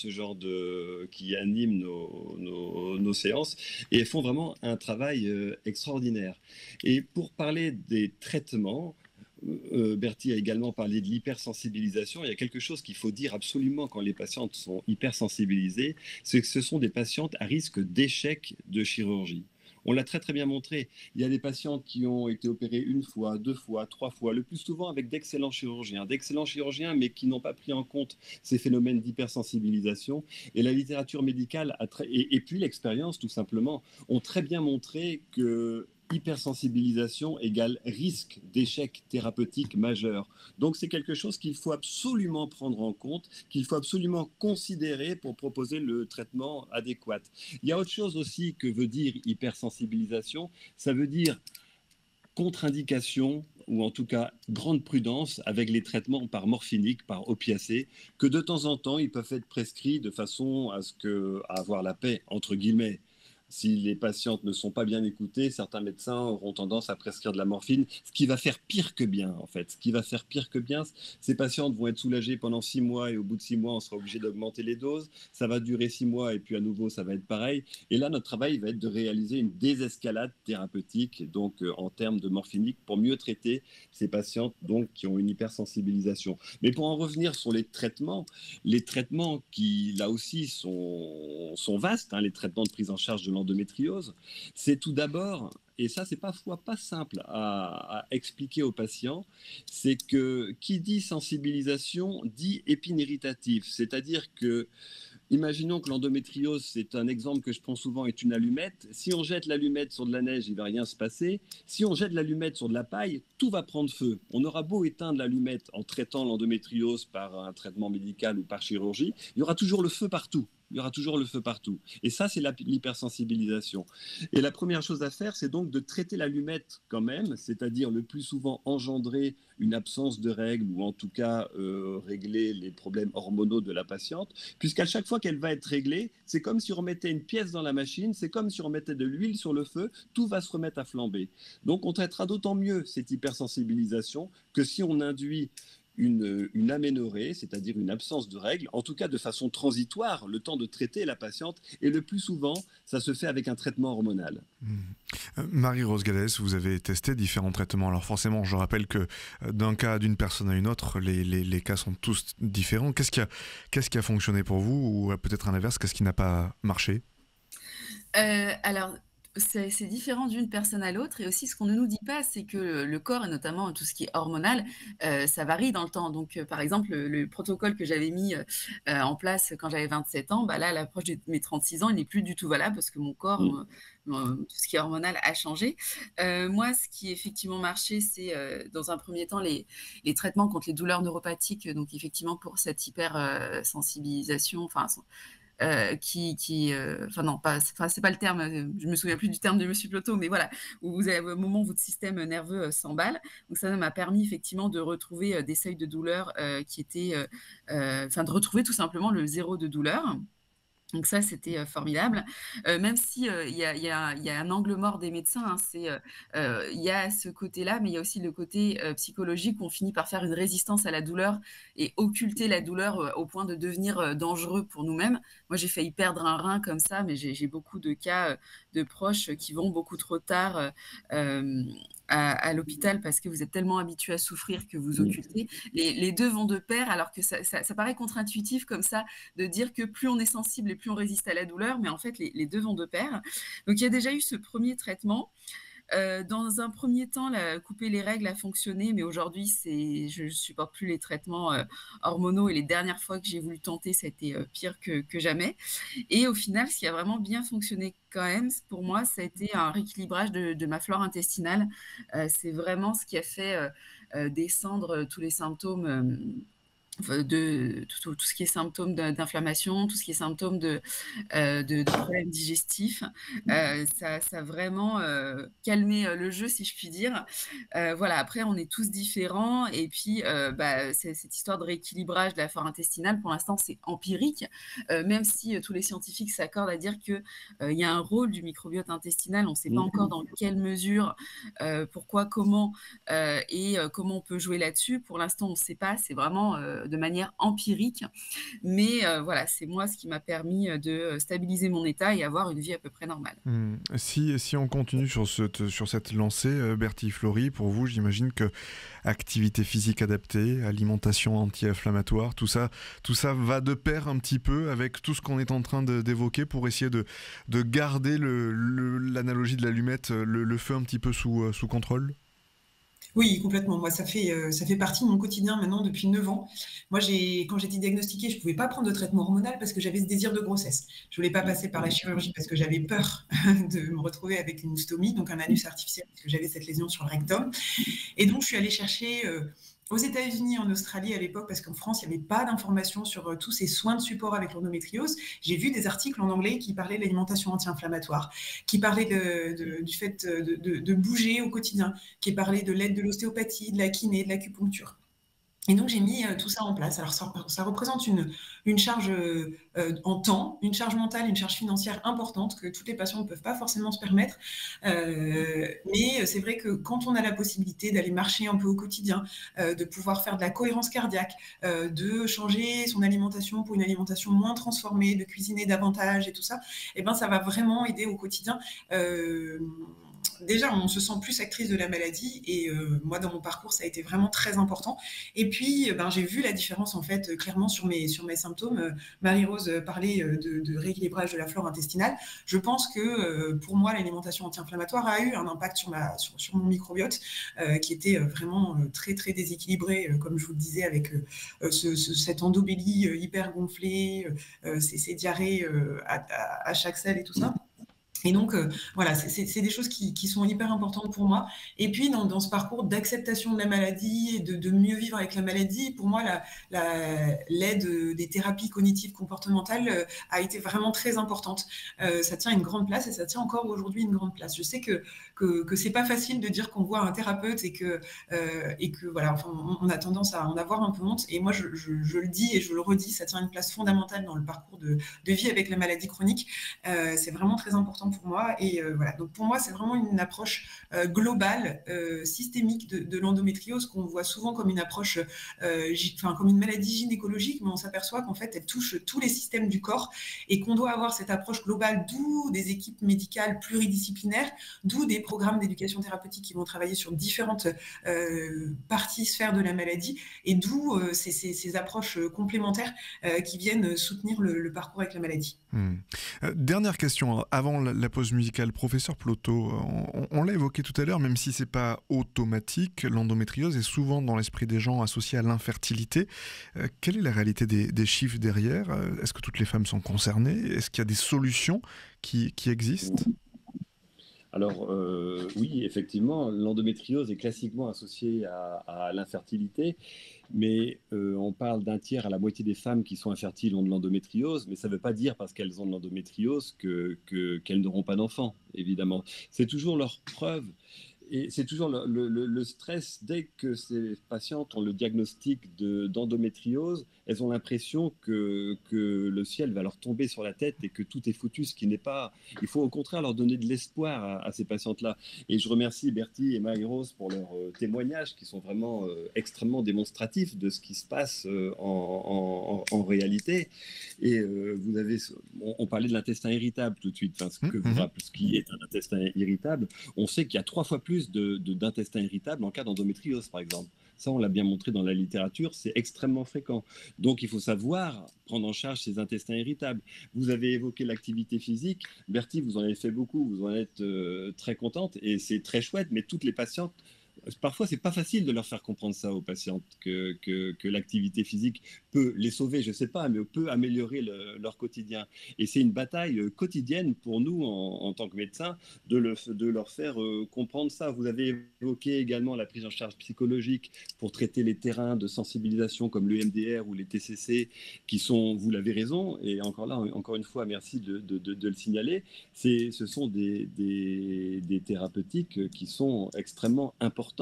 nos séances et elles font vraiment un travail extraordinaire. Et pour parler des traitements, Bertie a également parlé de l'hypersensibilisation. Il y a quelque chose qu'il faut dire absolument quand les patientes sont hypersensibilisées, c'est que ce sont des patientes à risque d'échec de chirurgie. On l'a très très bien montré. Il y a des patientes qui ont été opérées une fois, deux fois, trois fois, le plus souvent avec d'excellents chirurgiens, mais qui n'ont pas pris en compte ces phénomènes d'hypersensibilisation. Et la littérature médicale et puis l'expérience tout simplement ont très bien montré que hypersensibilisation égale risque d'échec thérapeutique majeur. Donc c'est quelque chose qu'il faut absolument prendre en compte, qu'il faut absolument considérer pour proposer le traitement adéquat. Il y a autre chose aussi que veut dire hypersensibilisation, ça veut dire contre-indication ou en tout cas grande prudence avec les traitements par morphinique, par opiacés, que de temps en temps ils peuvent être prescrits de façon à avoir la paix, entre guillemets, Si les patientes ne sont pas bien écoutées, certains médecins auront tendance à prescrire de la morphine, ce qui va faire pire que bien, en fait. Ce qui va faire pire que bien, ces patientes vont être soulagées pendant 6 mois et au bout de 6 mois, on sera obligé d'augmenter les doses. Ça va durer 6 mois et puis à nouveau, ça va être pareil. Et là, notre travail va être de réaliser une désescalade thérapeutique, donc en termes de morphinique, pour mieux traiter ces patientes donc, qui ont une hypersensibilisation. Mais pour en revenir sur les traitements qui, là aussi, sont vastes, hein, les traitements de prise en charge de l'endométriose, c'est tout d'abord, et ça, c'est parfois pas simple à expliquer aux patients, c'est que qui dit sensibilisation dit épine irritative, c'est-à-dire que imaginons que l'endométriose, c'est un exemple que je prends souvent, est une allumette. Si on jette l'allumette sur de la neige, il ne va rien se passer. Si on jette l'allumette sur de la paille, tout va prendre feu. On aura beau éteindre l'allumette en traitant l'endométriose par un traitement médical ou par chirurgie, il y aura toujours le feu partout. Il y aura toujours le feu partout. Et ça, c'est l'hypersensibilisation. Et la première chose à faire, c'est donc de traiter l'allumette quand même, c'est-à-dire le plus souvent engendrer une absence de règles ou en tout cas régler les problèmes hormonaux de la patiente, puisqu'à chaque fois qu'elle va être réglée, c'est comme si on remettait une pièce dans la machine, c'est comme si on remettait de l'huile sur le feu, tout va se remettre à flamber. Donc on traitera d'autant mieux cette hypersensibilisation que si on induit une aménorrhée, c'est-à-dire une absence de règles, en tout cas de façon transitoire, le temps de traiter la patiente, et le plus souvent, ça se fait avec un traitement hormonal. Marie-Rose Gallès, vous avez testé différents traitements. Alors forcément, je rappelle que d'un cas d'une personne à une autre, les cas sont tous différents. Qu'est-ce qui a fonctionné pour vous, ou peut-être à l'inverse, qu'est-ce qui n'a pas marché? Alors, c'est différent d'une personne à l'autre, et aussi ce qu'on ne nous dit pas, c'est que le corps, et notamment tout ce qui est hormonal, ça varie dans le temps. Donc, par exemple, le protocole que j'avais mis en place quand j'avais 27 ans, bah là, à l'approche de mes 36 ans, il n'est plus du tout valable parce que mon corps, tout ce qui est hormonal a changé. Moi, ce qui effectivement marchait, c'est dans un premier temps les traitements contre les douleurs neuropathiques, donc effectivement pour cette hypersensibilisation, enfin c'est pas le terme, je me souviens plus du terme de Monsieur Plotho, mais voilà, où vous avez un moment où votre système nerveux s'emballe. Donc ça m'a permis effectivement de retrouver des seuils de douleur qui étaient, de retrouver tout simplement le zéro de douleur. Donc ça, c'était formidable. Même si il y a un angle mort des médecins, hein, il y a ce côté-là, mais il y a aussi le côté psychologique où on finit par faire une résistance à la douleur et occulter la douleur au point de devenir dangereux pour nous-mêmes. Moi, j'ai failli perdre un rein comme ça, mais j'ai beaucoup de cas de proches qui vont beaucoup trop tard à l'hôpital parce que vous êtes tellement habitué à souffrir que vous occultez. Les deux vont de pair, alors que ça paraît contre-intuitif comme ça, de dire que plus on est sensible et plus on résiste à la douleur, mais en fait, les deux vont de pair. Donc, il y a déjà eu ce premier traitement. Dans un premier temps, couper les règles a fonctionné, mais aujourd'hui, je ne supporte plus les traitements hormonaux, et les dernières fois que j'ai voulu tenter, ça a été pire que jamais. Et au final, ce qui a vraiment bien fonctionné quand même, pour moi, ça a été un rééquilibrage de ma flore intestinale. C'est vraiment ce qui a fait descendre tous les symptômes de tout ce qui est symptômes d'inflammation, tout ce qui est symptômes de problèmes digestifs. Ça a vraiment calmé le jeu, si je puis dire. Voilà, après, on est tous différents, et puis cette histoire de rééquilibrage de la flore intestinale, pour l'instant, c'est empirique, même si tous les scientifiques s'accordent à dire qu'il y a un rôle du microbiote intestinal. On ne sait pas encore dans quelle mesure, pourquoi, comment, et comment on peut jouer là-dessus. Pour l'instant, on ne sait pas, c'est vraiment de manière empirique, mais voilà, c'est moi ce qui m'a permis de stabiliser mon état et avoir une vie à peu près normale. Si on continue sur cette lancée, Bertie Flory, pour vous, j'imagine que activité physique adaptée, alimentation anti-inflammatoire, tout ça va de pair un petit peu avec tout ce qu'on est en train d'évoquer pour essayer de garder l'analogie de l'allumette, le feu un petit peu sous contrôle. Oui, complètement. Moi, ça fait partie de mon quotidien maintenant depuis 9 ans. Moi, quand j'étais diagnostiquée, je ne pouvais pas prendre de traitement hormonal parce que j'avais ce désir de grossesse. Je ne voulais pas passer par la chirurgie parce que j'avais peur de me retrouver avec une stomie, donc un anus artificiel, parce que j'avais cette lésion sur le rectum. Et donc, je suis allée chercher aux États-Unis, en Australie à l'époque, parce qu'en France, il n'y avait pas d'informations sur tous ces soins de support avec l'endométriose. J'ai vu des articles en anglais qui parlaient de l'alimentation anti-inflammatoire, qui parlaient du fait de bouger au quotidien, qui parlaient de l'aide de l'ostéopathie, de la kiné, de l'acupuncture. Et donc j'ai mis tout ça en place. Alors ça représente une charge en temps, une charge mentale, une charge financière importante que toutes les patients ne peuvent pas forcément se permettre. Mais c'est vrai que quand on a la possibilité d'aller marcher un peu au quotidien, de pouvoir faire de la cohérence cardiaque, de changer son alimentation pour une alimentation moins transformée, de cuisiner davantage et tout ça, et ben ça va vraiment aider au quotidien. Déjà, on se sent plus actrice de la maladie et moi, dans mon parcours, ça a été vraiment très important. Et puis, j'ai vu la différence, en fait, clairement sur mes symptômes. Marie-Rose parlait de rééquilibrage de la flore intestinale. Je pense que, pour moi, l'alimentation anti-inflammatoire a eu un impact sur mon microbiote, qui était vraiment très, très déséquilibré, comme je vous le disais, avec cette endobélie hyper gonflée, ces diarrhées à chaque selle et tout ça. Et donc, voilà, c'est des choses qui sont hyper importantes pour moi. Et puis, dans ce parcours d'acceptation de la maladie et de mieux vivre avec la maladie, pour moi, l'aide des thérapies cognitives comportementales a été vraiment très importante. Ça tient une grande place et ça tient encore aujourd'hui une grande place. Je sais que c'est pas facile de dire qu'on voit un thérapeute et que voilà, enfin, on a tendance à en avoir un peu honte. Et moi, je le dis et je le redis, ça tient une place fondamentale dans le parcours de vie avec la maladie chronique. C'est vraiment très important pour moi. Et voilà, donc pour moi, c'est vraiment une approche globale, systémique de l'endométriose qu'on voit souvent comme une approche, comme une maladie gynécologique, mais on s'aperçoit qu'en fait, elle touche tous les systèmes du corps et qu'on doit avoir cette approche globale, d'où des équipes médicales pluridisciplinaires, d'où des programmes d'éducation thérapeutique qui vont travailler sur différentes parties, sphères de la maladie, et d'où ces approches complémentaires qui viennent soutenir le parcours avec la maladie. Dernière question, avant la pause musicale. Professeur Plotho, on l'a évoqué tout à l'heure, même si c'est pas automatique, l'endométriose est souvent dans l'esprit des gens associée à l'infertilité. Quelle est la réalité des chiffres derrière ? Est-ce que toutes les femmes sont concernées ? Est-ce qu'il y a des solutions qui existent ? Alors oui, effectivement, l'endométriose est classiquement associée à l'infertilité, mais on parle d'un tiers à la moitié des femmes qui sont infertiles ont de l'endométriose, mais ça ne veut pas dire parce qu'elles ont de l'endométriose qu'elles n'auront pas d'enfants, évidemment. C'est toujours leur preuve. Et c'est toujours le stress. Dès que ces patientes ont le diagnostic d'endométriose, elles ont l'impression que le ciel va leur tomber sur la tête et que tout est foutu, ce qui n'est pas. Il faut au contraire leur donner de l'espoir à ces patientes-là. Et je remercie Bertie et Marie-Rose pour leurs témoignages qui sont vraiment extrêmement démonstratifs de ce qui se passe en réalité. Et on parlait de l'intestin irritable tout de suite, ce qui est un intestin irritable. On sait qu'il y a 3 fois plus d'intestin irritable en cas d'endométriose, par exemple. Ça, on l'a bien montré dans la littérature, c'est extrêmement fréquent. Donc, il faut savoir prendre en charge ces intestins irritables. Vous avez évoqué l'activité physique. Bertie, vous en avez fait beaucoup, vous en êtes très contente et c'est très chouette, mais toutes les patientes, parfois, c'est pas facile de leur faire comprendre ça aux patientes, que l'activité physique peut les sauver, je sais pas, mais peut améliorer leur quotidien. Et c'est une bataille quotidienne pour nous, en tant que médecins, de leur faire comprendre ça. Vous avez évoqué également la prise en charge psychologique pour traiter les terrains de sensibilisation comme le MDR ou les TCC, qui sont, vous l'avez raison, et encore une fois, merci de le signaler, ce sont des thérapeutiques qui sont extrêmement importantes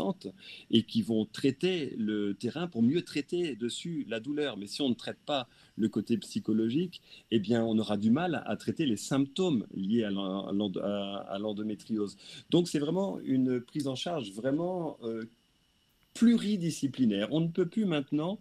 et qui vont traiter le terrain pour mieux traiter dessus la douleur. Mais si on ne traite pas le côté psychologique, eh bien, on aura du mal à traiter les symptômes liés à l'endométriose. Donc, c'est vraiment une prise en charge vraiment pluridisciplinaire. On ne peut plus maintenant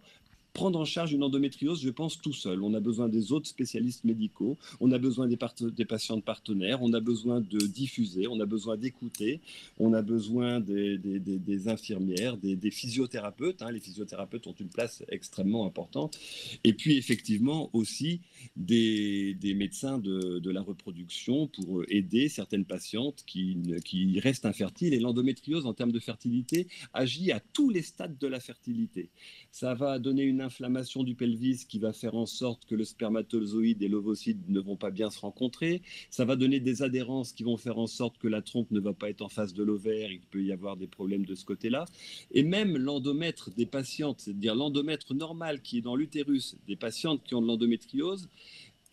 prendre en charge une endométriose, je pense, tout seul. On a besoin des autres spécialistes médicaux, on a besoin des patientes partenaires, on a besoin de diffuser, on a besoin d'écouter, on a besoin des infirmières, des physiothérapeutes. Les physiothérapeutes ont une place extrêmement importante. Et puis, effectivement, aussi des médecins de la reproduction pour aider certaines patientes qui restent infertiles. Et l'endométriose, en termes de fertilité, agit à tous les stades de la fertilité. Ça va donner une inflammation du pelvis qui va faire en sorte que le spermatozoïde et l'ovocyte ne vont pas bien se rencontrer. Ça va donner des adhérences qui vont faire en sorte que la trompe ne va pas être en face de l'ovaire. Il peut y avoir des problèmes de ce côté-là. Et même l'endomètre des patientes, c'est-à-dire l'endomètre normal qui est dans l'utérus des patientes qui ont de l'endométriose,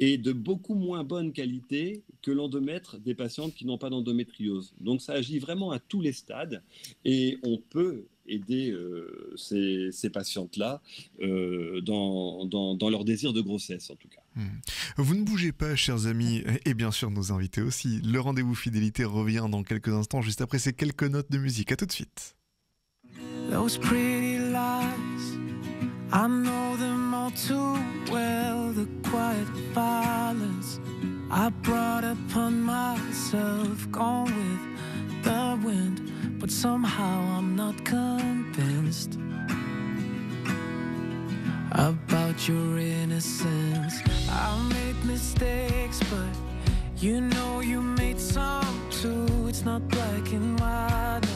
est de beaucoup moins bonne qualité que l'endomètre des patientes qui n'ont pas d'endométriose. Donc ça agit vraiment à tous les stades et on peut aider ces patientes-là dans leur désir de grossesse, en tout cas. Vous ne bougez pas, chers amis, et bien sûr nos invités aussi. Le rendez-vous fidélité revient dans quelques instants, juste après ces quelques notes de musique. À tout de suite. Those pretty lies, I know them all too well. The quiet violence I brought upon myself, gone with the wind, but somehow I'm not convinced about your innocence. I made mistakes, but you know you made some too. It's not black and white, no.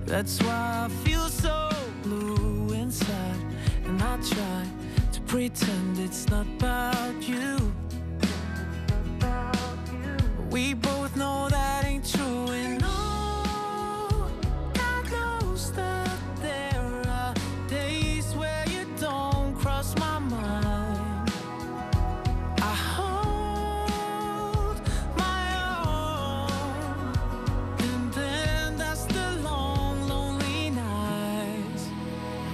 That's why I feel so blue inside, and I try to pretend it's not about you. But we both know that ain't true, and oh, God knows that there are days where you don't cross my mind. I hold my own, and then that's the long, lonely nights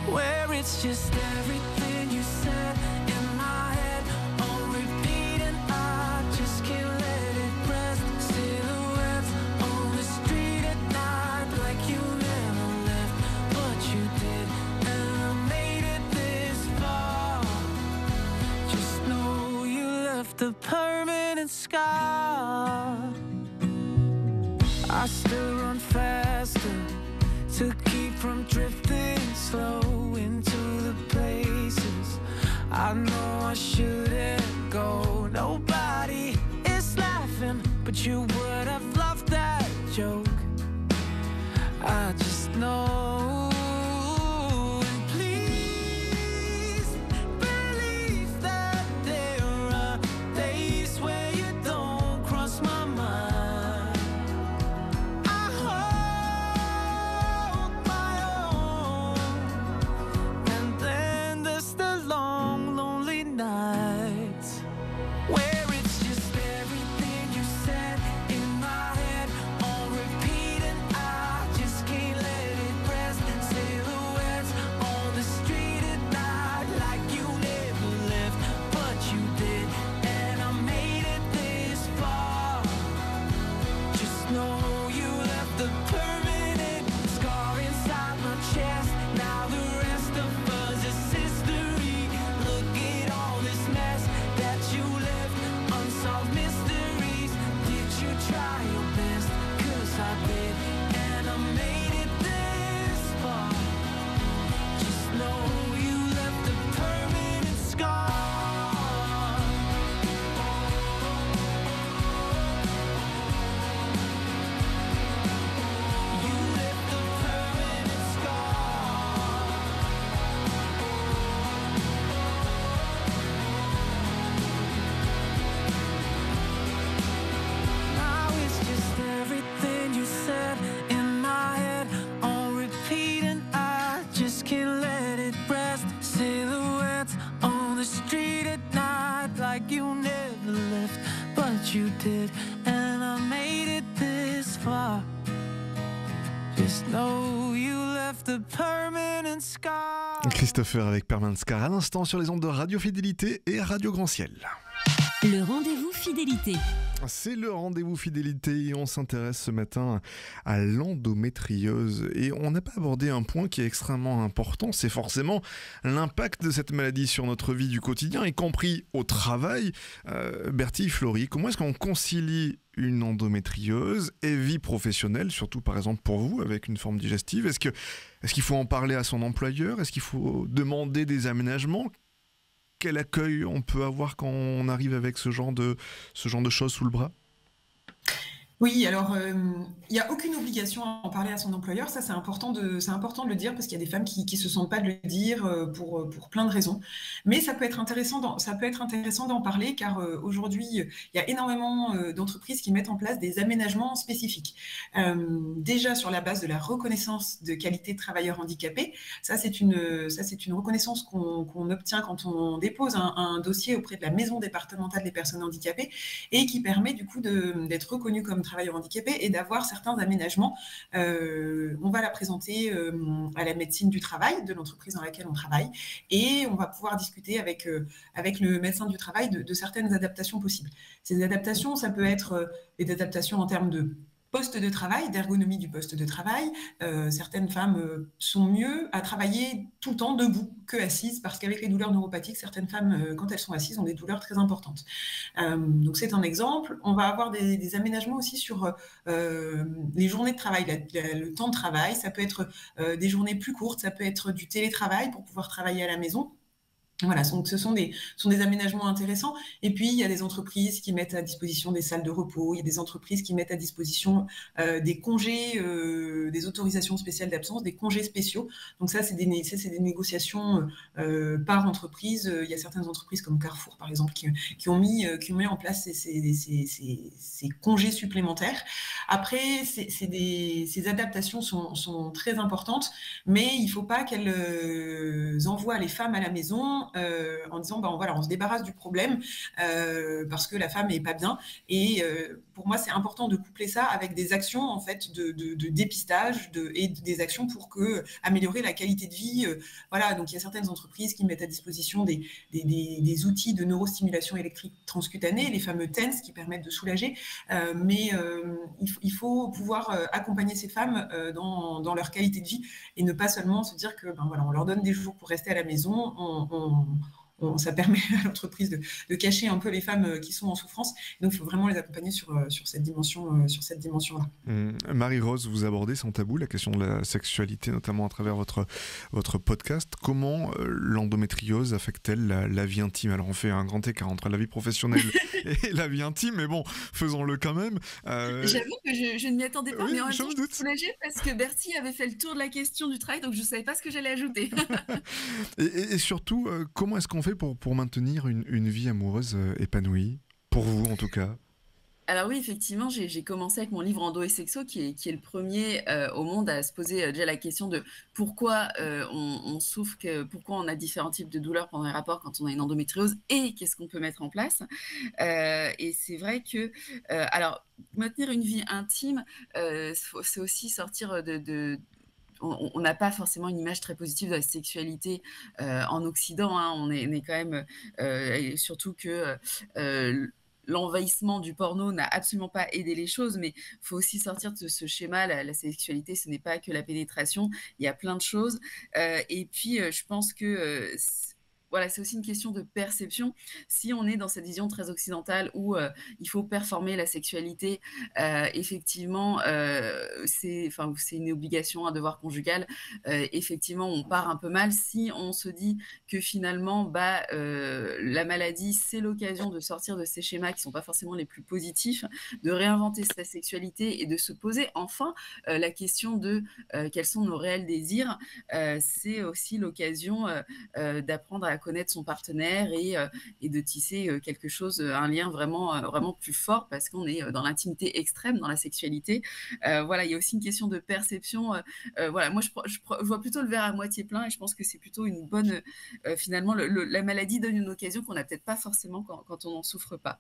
where it's just everything you said in my head on repeat, and I just can't let it rest. Silhouettes on the street at night, like you never left, but you did, and I made it this far. Just know you left a permanent scar. I still run faster to keep from drifting slow into the places I know I shouldn't go. Nobody is laughing, but you would have loved that joke. I just know. And please believe that there are days where you don't cross my mind. I hold my own, and then there's the long, lonely nights where it's just everything you said in my head on repeat, and I just can't let it rest. Silhouettes on the street at night, like you never left, but you did, and I made it this far. Just know you left the permanent scar inside my chest. Now the rest of us is history. Look at all this mess that you left, unsolved mysteries. Did you try your best? 'Cause I did, and I made it this far. Just know you left a permanent scar. You left a permanent scar. Now it's just everything you said in my head on repeat, and I just can't let it rest. Silhouettes on the street at night, like you never left, but you did, and I made it this far. Just know you left a permanent scar. Christopher avec Permanent Scar à l'instant sur les ondes de Radio Fidélité et Radio Grand Ciel. Le rendez-vous fidélité. C'est le rendez-vous fidélité et on s'intéresse ce matin à l'endométriose. Et on n'a pas abordé un point qui est extrêmement important, c'est forcément l'impact de cette maladie sur notre vie du quotidien, y compris au travail. Bertie, Florie, comment est-ce qu'on concilie une endométriose et vie professionnelle, surtout par exemple pour vous, avec une forme digestive? Est-ce qu'il faut en parler à son employeur? Est-ce qu'il faut demander des aménagements? Quel accueil on peut avoir quand on arrive avec ce genre de choses sous le bras? Oui, alors il n'y a aucune obligation à en parler à son employeur. Ça, c'est important de le dire parce qu'il y a des femmes qui se sentent pas de le dire pour plein de raisons. Mais ça peut être intéressant d'en parler car aujourd'hui, il y a énormément d'entreprises qui mettent en place des aménagements spécifiques. Déjà sur la base de la reconnaissance de qualité de travailleur handicapé. Ça, c'est une reconnaissance qu'on obtient quand on dépose un dossier auprès de la maison départementale des personnes handicapées et qui permet du coup d'être reconnu comme travailleurs handicapés et d'avoir certains aménagements. On va la présenter à la médecine du travail de l'entreprise dans laquelle on travaille et on va pouvoir discuter avec le médecin du travail de certaines adaptations possibles. Ces adaptations, ça peut être des adaptations en termes de poste de travail, d'ergonomie du poste de travail. Certaines femmes sont mieux à travailler tout le temps debout que assises, parce qu'avec les douleurs neuropathiques, certaines femmes, quand elles sont assises, ont des douleurs très importantes. Donc c'est un exemple. On va avoir des aménagements aussi sur les journées de travail, le temps de travail. Ça peut être des journées plus courtes, ça peut être du télétravail pour pouvoir travailler à la maison. Voilà, donc ce sont des aménagements intéressants. Et puis, il y a des entreprises qui mettent à disposition des salles de repos, il y a des entreprises qui mettent à disposition des congés, des autorisations spéciales d'absence, des congés spéciaux. Donc ça, c'est des négociations par entreprise. Il y a certaines entreprises comme Carrefour, par exemple, qui ont mis en place ces congés supplémentaires. Après, ces adaptations sont très importantes, mais il ne faut pas qu'elles envoient les femmes à la maison en disant voilà, on se débarrasse du problème parce que la femme n'est pas bien. Et pour moi, c'est important de coupler ça avec des actions en fait de dépistage et des actions pour améliorer la qualité de vie. Voilà, donc il y a certaines entreprises qui mettent à disposition des outils de neurostimulation électrique transcutanée, les fameux TENS qui permettent de soulager. Mais il faut pouvoir accompagner ces femmes dans leur qualité de vie et ne pas seulement se dire que voilà, on leur donne des jours pour rester à la maison. Ça permet à l'entreprise de cacher un peu les femmes qui sont en souffrance. Donc, il faut vraiment les accompagner sur cette dimension-là. Marie-Rose, vous abordez sans tabou la question de la sexualité, notamment à travers votre podcast. Comment l'endométriose affecte-t-elle la vie intime ? Alors, on fait un grand écart entre la vie professionnelle et la vie intime, mais bon, faisons-le quand même. J'avoue que je ne m'y attendais pas, oui, mais en même temps, je suis soulagée parce que Bertie avait fait le tour de la question du travail, donc je ne savais pas ce que j'allais ajouter. et surtout, comment est-ce qu'on fait pour maintenir une vie amoureuse épanouie, pour vous en tout cas ? Alors oui, effectivement, j'ai commencé avec mon livre Endo et Sexo, qui est le premier au monde à se poser déjà la question de pourquoi on souffre, pourquoi on a différents types de douleurs pendant les rapports quand on a une endométriose et qu'est-ce qu'on peut mettre en place. Et c'est vrai que, alors, maintenir une vie intime, c'est aussi sortir de on n'a pas forcément une image très positive de la sexualité en Occident. Hein. On est quand même, et surtout que l'envahissement du porno n'a absolument pas aidé les choses, mais il faut aussi sortir de ce schéma. La sexualité, ce n'est pas que la pénétration, il y a plein de choses. Et puis, je pense que voilà, c'est aussi une question de perception. Si on est dans cette vision très occidentale où il faut performer la sexualité, effectivement, c'est une obligation, un devoir conjugal. Effectivement, on part un peu mal. Si on se dit que finalement, la maladie, c'est l'occasion de sortir de ces schémas qui ne sont pas forcément les plus positifs, de réinventer sa sexualité et de se poser enfin la question de quels sont nos réels désirs, c'est aussi l'occasion d'apprendre à connaître son partenaire et de tisser quelque chose, un lien vraiment plus fort parce qu'on est dans l'intimité extrême, dans la sexualité. Voilà, il y a aussi une question de perception. Voilà, moi, je vois plutôt le verre à moitié plein et je pense que c'est plutôt une bonne... finalement, la maladie donne une occasion qu'on n'a peut-être pas forcément quand on n'en souffre pas.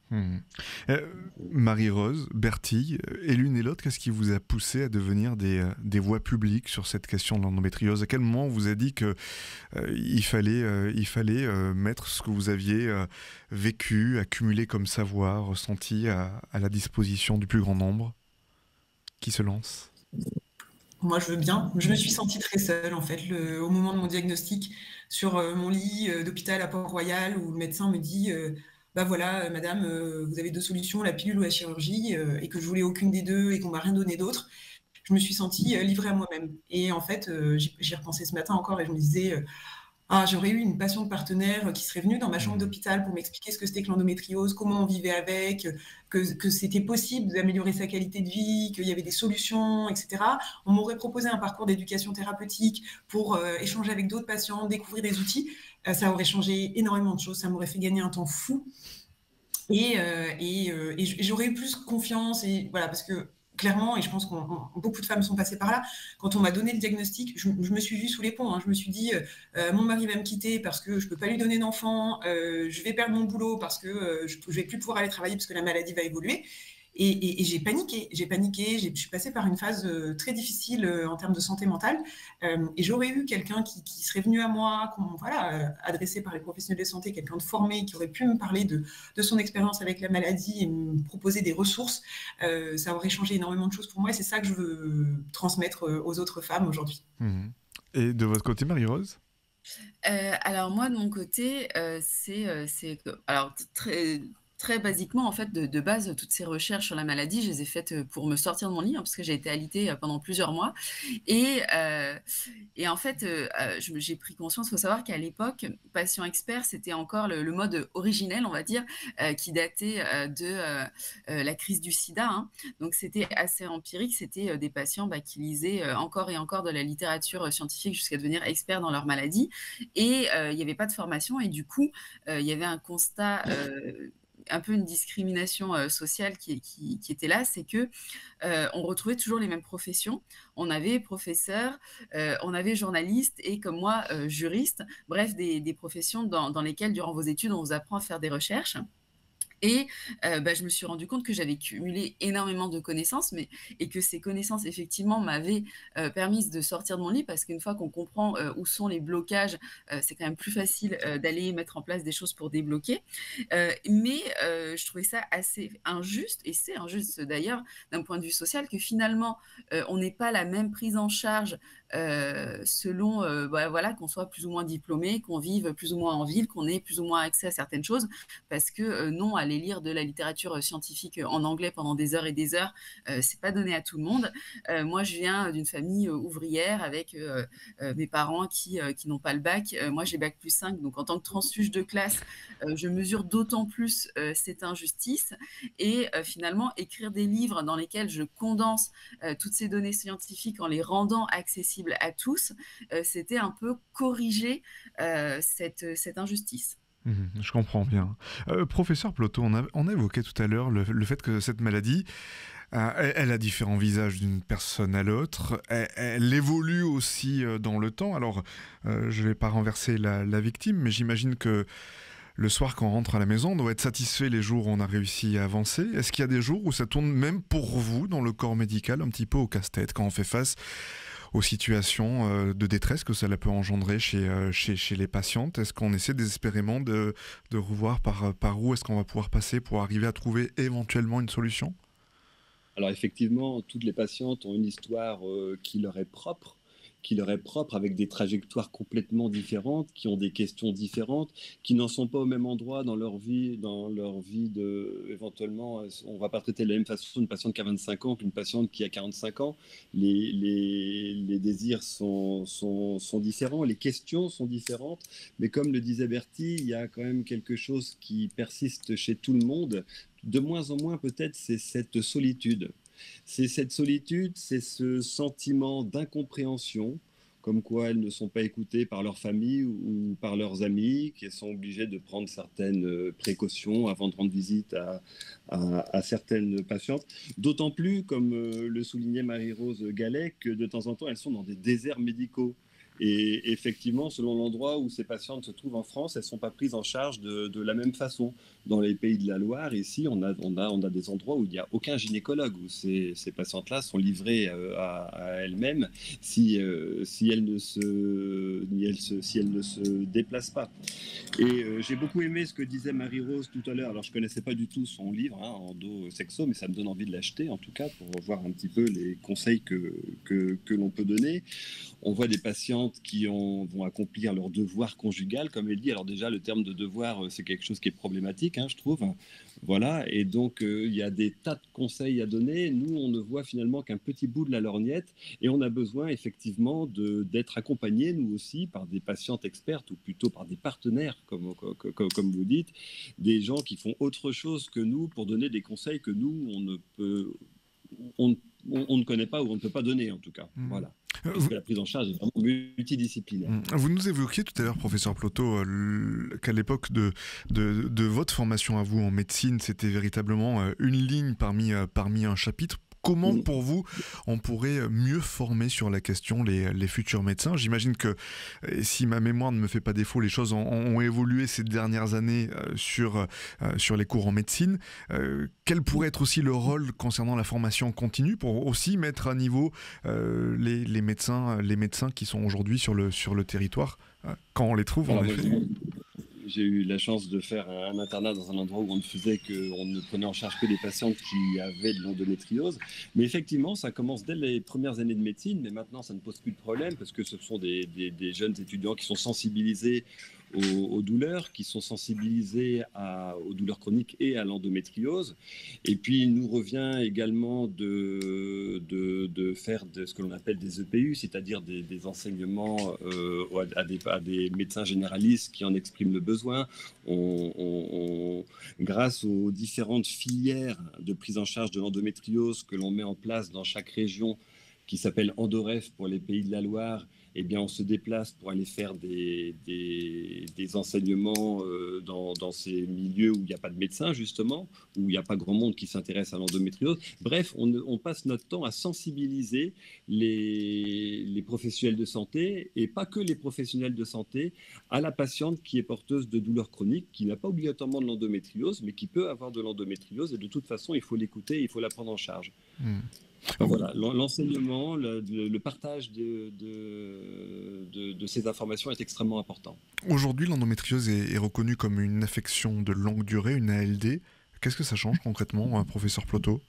Marie-Rose, Bertie, et l'une et l'autre, qu'est-ce qui vous a poussé à devenir des voix publiques sur cette question de l'endométriose ? À quel moment on vous a dit qu'il fallait mettre ce que vous aviez vécu, accumulé comme savoir, ressenti à la disposition du plus grand nombre ? Qui se lance ? Moi, je veux bien. Je me suis sentie très seule, en fait, au moment de mon diagnostic, sur mon lit d'hôpital à Port-Royal, où le médecin me dit voilà, madame, vous avez 2 solutions, la pilule ou la chirurgie, et que je voulais aucune des deux et qu'on m'a rien donné d'autre. Je me suis sentie livrée à moi-même. Et en fait, j'y repensais ce matin encore et je me disais... j'aurais eu une passion de partenaire qui serait venue dans ma chambre d'hôpital pour m'expliquer ce que c'était que l'endométriose, comment on vivait avec, que c'était possible d'améliorer sa qualité de vie, qu'il y avait des solutions, etc. On m'aurait proposé un parcours d'éducation thérapeutique pour échanger avec d'autres patients, découvrir des outils. Ça aurait changé énormément de choses, ça m'aurait fait gagner un temps fou. Et j'aurais eu plus confiance, et voilà, parce que clairement, et je pense que beaucoup de femmes sont passées par là, quand on m'a donné le diagnostic, je me suis vue sous les ponts. Je me suis dit, mon mari va me quitter parce que je ne peux pas lui donner d'enfant, je vais perdre mon boulot parce que je ne vais plus pouvoir aller travailler parce que la maladie va évoluer. Et j'ai paniqué, je suis passée par une phase très difficile en termes de santé mentale. Et j'aurais eu quelqu'un qui serait venu à moi, adressé par les professionnels de santé, quelqu'un de formé, qui aurait pu me parler de son expérience avec la maladie et me proposer des ressources. Ça aurait changé énormément de choses pour moi et c'est ça que je veux transmettre aux autres femmes aujourd'hui. Et de votre côté, Marie-Rose? Alors moi, de mon côté, alors très basiquement, en fait, de base, toutes ces recherches sur la maladie, je les ai faites pour me sortir de mon lit, hein, parce que j'ai été alitée pendant plusieurs mois. Et en fait, j'ai pris conscience, il faut savoir qu'à l'époque, patient expert, c'était encore le mode originel, on va dire, qui datait de la crise du sida, hein. Donc c'était assez empirique, c'était des patients qui lisaient encore et encore de la littérature scientifique jusqu'à devenir experts dans leur maladie. Et il n'y avait pas de formation et du coup, il y avait un constat, un peu une discrimination sociale qui était là, c'est que on retrouvait toujours les mêmes professions. On avait professeur, on avait journaliste et comme moi, juriste. Bref, des professions dans lesquelles, durant vos études, on vous apprend à faire des recherches. Et je me suis rendu compte que j'avais cumulé énormément de connaissances, et que ces connaissances, effectivement, m'avaient permis de sortir de mon lit, parce qu'une fois qu'on comprend où sont les blocages, c'est quand même plus facile d'aller mettre en place des choses pour débloquer. Mais je trouvais ça assez injuste, et c'est injuste d'ailleurs d'un point de vue social, que finalement, on n'ait pas la même prise en charge selon qu'on soit plus ou moins diplômé, qu'on vive plus ou moins en ville, qu'on ait plus ou moins accès à certaines choses, parce que non, aller lire de la littérature scientifique en anglais pendant des heures et des heures, c'est pas donné à tout le monde. Moi, je viens d'une famille ouvrière avec mes parents qui n'ont pas le bac. Moi, j'ai bac plus 5, donc en tant que transfuge de classe, je mesure d'autant plus cette injustice. Et finalement, écrire des livres dans lesquels je condense toutes ces données scientifiques en les rendant accessibles à tous, c'était un peu corriger cette injustice. Je comprends bien. Professeur Plotho, on a évoqué tout à l'heure le fait que cette maladie, elle a différents visages d'une personne à l'autre. Elle évolue aussi dans le temps. Alors, je ne vais pas renverser la victime, mais j'imagine que le soir, quand on rentre à la maison, on doit être satisfait les jours où on a réussi à avancer. Est-ce qu'il y a des jours où ça tourne, même pour vous, dans le corps médical, un petit peu au casse-tête, quand on fait face aux situations de détresse que cela peut engendrer chez les patientes? Est-ce qu'on essaie désespérément de revoir par où est-ce qu'on va pouvoir passer pour arriver à trouver éventuellement une solution? Alors effectivement, toutes les patientes ont une histoire qui leur est propre, avec des trajectoires complètement différentes, qui ont des questions différentes, qui n'en sont pas au même endroit dans leur vie éventuellement, on ne va pas traiter de la même façon une patiente qui a 25 ans qu'une patiente qui a 45 ans. Les désirs sont différents, les questions sont différentes, mais comme le disait Bertie, il y a quand même quelque chose qui persiste chez tout le monde, de moins en moins peut-être, c'est cette solitude. C'est cette solitude, c'est ce sentiment d'incompréhension, comme quoi elles ne sont pas écoutées par leur famille ou par leurs amis, qui sont obligées de prendre certaines précautions avant de rendre visite à certaines patientes. D'autant plus, comme le soulignait Marie-Rose Gallet, que de temps en temps, elles sont dans des déserts médicaux. Et effectivement, selon l'endroit où ces patientes se trouvent en France, elles ne sont pas prises en charge de la même façon. Dans les pays de la Loire, ici, on a des endroits où il n'y a aucun gynécologue, où ces patientes-là sont livrées à elles-mêmes si elles ne se déplacent pas. Et j'ai beaucoup aimé ce que disait Marie-Rose tout à l'heure. Alors, je ne connaissais pas du tout son livre, Endo Sexo, mais ça me donne envie de l'acheter, en tout cas, pour voir un petit peu les conseils que l'on peut donner. On voit des patientes qui vont accomplir leur devoir conjugal, comme elle dit. Alors déjà, le terme de devoir, c'est quelque chose qui est problématique, je trouve. Voilà, et donc il y a des tas de conseils à donner. Nous, on ne voit finalement qu'un petit bout de la lorgnette, et on a besoin effectivement d'être accompagnés, nous aussi, par des patientes expertes, ou plutôt par des partenaires, comme vous dites, des gens qui font autre chose que nous pour donner des conseils que nous, on ne connaît pas, ou on ne peut pas donner, en tout cas. Voilà. Parce que la prise en charge est vraiment multidisciplinaire. Vous nous évoquiez tout à l'heure, professeur Plotho, qu'à l'époque de votre formation à vous en médecine, c'était véritablement une ligne parmi un chapitre. Comment, pour vous, on pourrait mieux former sur la question les futurs médecins? J'imagine que, si ma mémoire ne me fait pas défaut, les choses ont évolué ces dernières années sur les cours en médecine. Quel pourrait être aussi le rôle concernant la formation continue pour aussi mettre à niveau les médecins qui sont aujourd'hui sur le territoire, quand on les trouve, en effet? J'ai eu la chance de faire un internat dans un endroit où on ne prenait en charge que des patientes qui avaient de l'endométriose. Mais effectivement, ça commence dès les premières années de médecine, mais maintenant ça ne pose plus de problème parce que ce sont des jeunes étudiants qui sont sensibilisés aux douleurs, qui sont sensibilisés aux douleurs chroniques et à l'endométriose. Et puis il nous revient également de faire ce que l'on appelle des EPU, c'est-à-dire des enseignements à des médecins généralistes qui en expriment le besoin. Grâce aux différentes filières de prise en charge de l'endométriose que l'on met en place dans chaque région, qui s'appelle Endoref pour les Pays de la Loire, eh bien, on se déplace pour aller faire des enseignements dans ces milieux où il n'y a pas de médecin, justement, où il n'y a pas grand monde qui s'intéresse à l'endométriose. Bref, on passe notre temps à sensibiliser les professionnels de santé, et pas que les professionnels de santé, à la patiente qui est porteuse de douleurs chroniques, qui n'a pas obligatoirement de l'endométriose, mais qui peut avoir de l'endométriose. Et de toute façon, il faut l'écouter, il faut la prendre en charge. Voilà, l'enseignement, le partage de ces informations est extrêmement important. Aujourd'hui, l'endométriose est reconnue comme une affection de longue durée, une ALD. Qu'est-ce que ça change concrètement, professeur Plotho?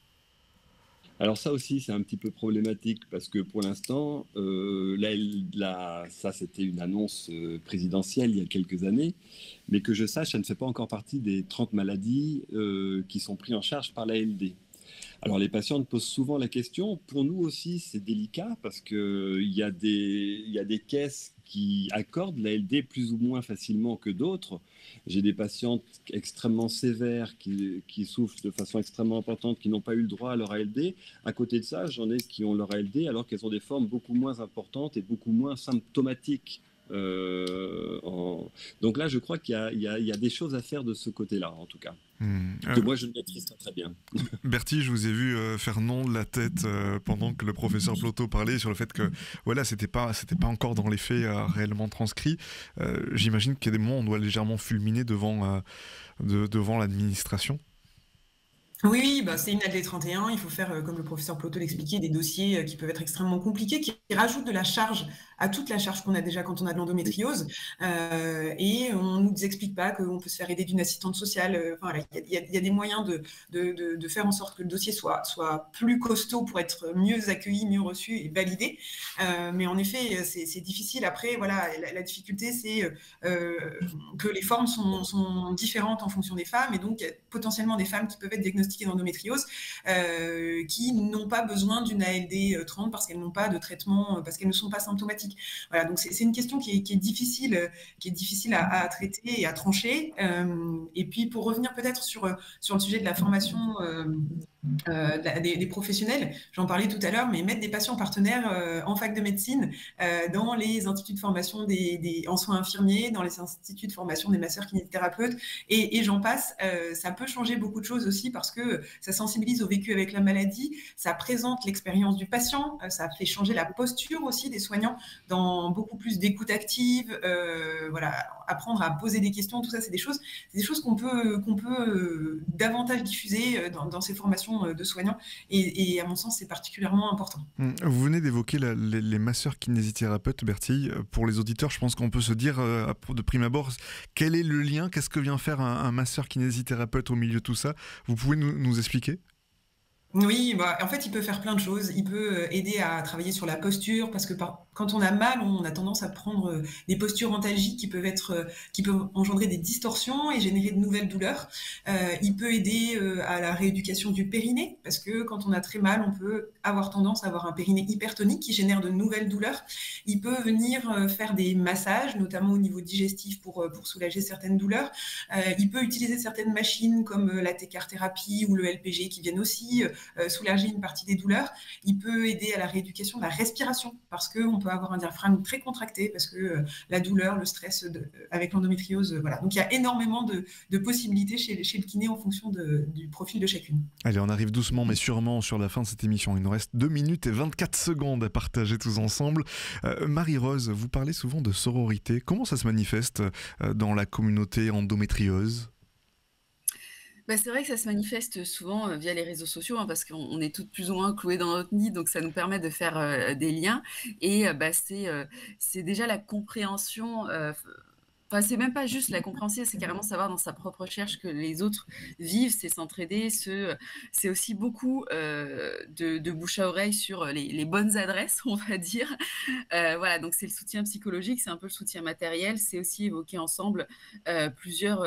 Alors ça aussi, c'est un petit peu problématique parce que pour l'instant, ça c'était une annonce présidentielle il y a quelques années, mais que je sache, ça ne fait pas encore partie des 30 maladies qui sont prises en charge par l'ALD. Alors les patientes posent souvent la question. Pour nous aussi, c'est délicat parce qu'il y a des caisses qui accordent l'ALD plus ou moins facilement que d'autres. J'ai des patientes extrêmement sévères qui souffrent de façon extrêmement importante, qui n'ont pas eu le droit à leur ALD. À côté de ça, j'en ai qui ont leur ALD alors qu'elles ont des formes beaucoup moins importantes et beaucoup moins symptomatiques. Donc là, je crois qu'il y a des choses à faire de ce côté-là, en tout cas. Que moi, je ne maîtrise pas très bien. Bertie, je vous ai vu faire non de la tête pendant que le professeur Plotho parlait sur le fait que voilà, c'était pas encore dans les faits réellement transcrit. J'imagine qu'il y a des moments où on doit légèrement fulminer devant l'administration. Oui, bah, c'est une ALD 31. Il faut faire, comme le professeur Plotho l'expliquait, des dossiers qui peuvent être extrêmement compliqués, qui rajoutent de la charge à toute la charge qu'on a déjà quand on a de l'endométriose. Et on ne nous explique pas qu'on peut se faire aider d'une assistante sociale. Voilà, il y a des moyens de faire en sorte que le dossier soit plus costaud pour être mieux accueilli, mieux reçu et validé. Mais en effet, c'est difficile. Après, voilà, la difficulté, c'est que les formes sont différentes en fonction des femmes. Et donc, il y a potentiellement des femmes qui peuvent être diagnostiquées d'endométriose qui n'ont pas besoin d'une ALD 30 parce qu'elles n'ont pas de traitement, parce qu'elles ne sont pas symptomatiques. Voilà, donc c'est une question qui est difficile à traiter et à trancher. Et puis pour revenir peut-être sur le sujet de la formation des professionnels, j'en parlais tout à l'heure, mais mettre des patients partenaires en fac de médecine, dans les instituts de formation en soins infirmiers, dans les instituts de formation des masseurs kinésithérapeutes, et j'en passe, ça peut changer beaucoup de choses aussi parce que ça sensibilise au vécu avec la maladie, ça présente l'expérience du patient, ça fait changer la posture aussi des soignants dans beaucoup plus d'écoute active, voilà, apprendre à poser des questions, tout ça, c'est des choses qu'on peut davantage diffuser dans ces formations de soignants, et à mon sens, c'est particulièrement important. Vous venez d'évoquer les masseurs kinésithérapeutes, Bertie. Pour les auditeurs, je pense qu'on peut se dire de prime abord, quel est le lien, qu'est-ce que vient faire un masseur kinésithérapeute au milieu de tout ça? Vous pouvez nous expliquer? Oui, bah, en fait, il peut faire plein de choses. Il peut aider à travailler sur la posture, parce que quand on a mal, on a tendance à prendre des postures antalgiques qui peuvent engendrer des distorsions et générer de nouvelles douleurs. Il peut aider à la rééducation du périnée, parce que quand on a très mal, on peut avoir tendance à avoir un périnée hypertonique qui génère de nouvelles douleurs. Il peut venir faire des massages, notamment au niveau digestif, pour soulager certaines douleurs. Il peut utiliser certaines machines comme la T-CAR thérapie ou le LPG qui viennent aussi soulager une partie des douleurs. Il peut aider à la rééducation de la respiration parce qu'on peut avoir un diaphragme très contracté parce que la douleur, le stress avec l'endométriose, voilà. Donc il y a énormément de possibilités chez le kiné en fonction du profil de chacune. Allez, on arrive doucement mais sûrement sur la fin de cette émission. Il nous reste 2 minutes et 24 secondes à partager tous ensemble. Marie-Rose, vous parlez souvent de sororité. Comment ça se manifeste dans la communauté endométriose ? C'est vrai que ça se manifeste souvent via les réseaux sociaux, hein, parce qu'on est toutes plus ou moins clouées dans notre nid, donc ça nous permet de faire des liens. Et c'est déjà la compréhension. Enfin, c'est même pas juste la compréhension, c'est carrément savoir dans sa propre recherche que les autres vivent, c'est s'entraider, c'est aussi beaucoup de bouche à oreille sur les bonnes adresses, on va dire. Voilà, donc c'est le soutien psychologique, c'est un peu le soutien matériel, c'est aussi évoquer ensemble plusieurs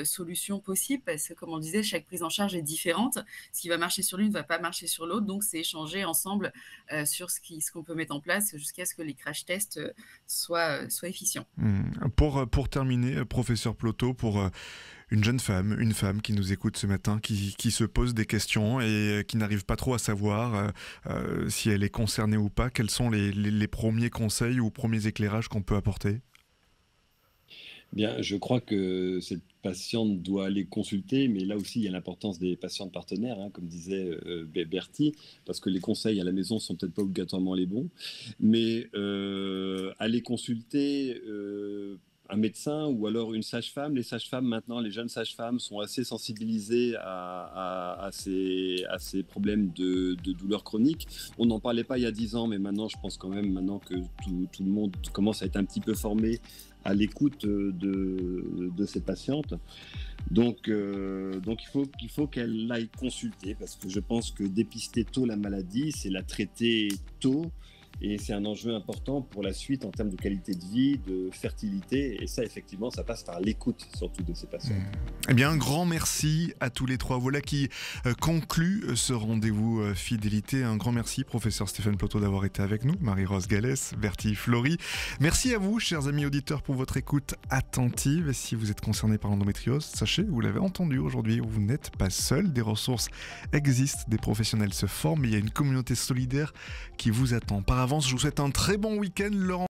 solutions possibles, parce que comme on le disait, chaque prise en charge est différente. Ce qui va marcher sur l'une ne va pas marcher sur l'autre, donc c'est échanger ensemble sur ce qu'on peut mettre en place jusqu'à ce que les crash tests soient efficients. Pour terminer, professeur Ploto, pour une jeune femme, une femme qui nous écoute ce matin, qui se pose des questions et qui n'arrive pas trop à savoir si elle est concernée ou pas, quels sont les premiers conseils ou premiers éclairages qu'on peut apporter ? Bien, je crois que cette patiente doit aller consulter, mais là aussi, il y a l'importance des patientes partenaires, hein, comme disait Bertie, parce que les conseils à la maison sont peut-être pas obligatoirement les bons, mais aller consulter un médecin ou alors une sage-femme. Les sages-femmes, maintenant, les jeunes sages-femmes sont assez sensibilisées à ces problèmes de douleurs chroniques. On n'en parlait pas il y a 10 ans, mais maintenant, je pense quand même maintenant que tout le monde commence à être un petit peu formé à l'écoute de ces patientes. Donc il faut qu'elle aille consulter, parce que je pense que dépister tôt la maladie, c'est la traiter tôt, et c'est un enjeu important pour la suite en termes de qualité de vie, de fertilité, et ça effectivement ça passe par l'écoute surtout de ces patients. Eh bien un grand merci à tous les trois. Voilà qui conclut ce rendez-vous fidélité. Un grand merci professeur Stéphane Ploto d'avoir été avec nous, Marie-Rose Gallès, Bertie Flory. Merci à vous chers amis auditeurs pour votre écoute attentive. Et si vous êtes concerné par l'endométriose, sachez, vous l'avez entendu aujourd'hui, vous n'êtes pas seul. Des ressources existent, des professionnels se forment, il y a une communauté solidaire qui vous attend. Par avance, je vous souhaite un très bon week-end. Laurent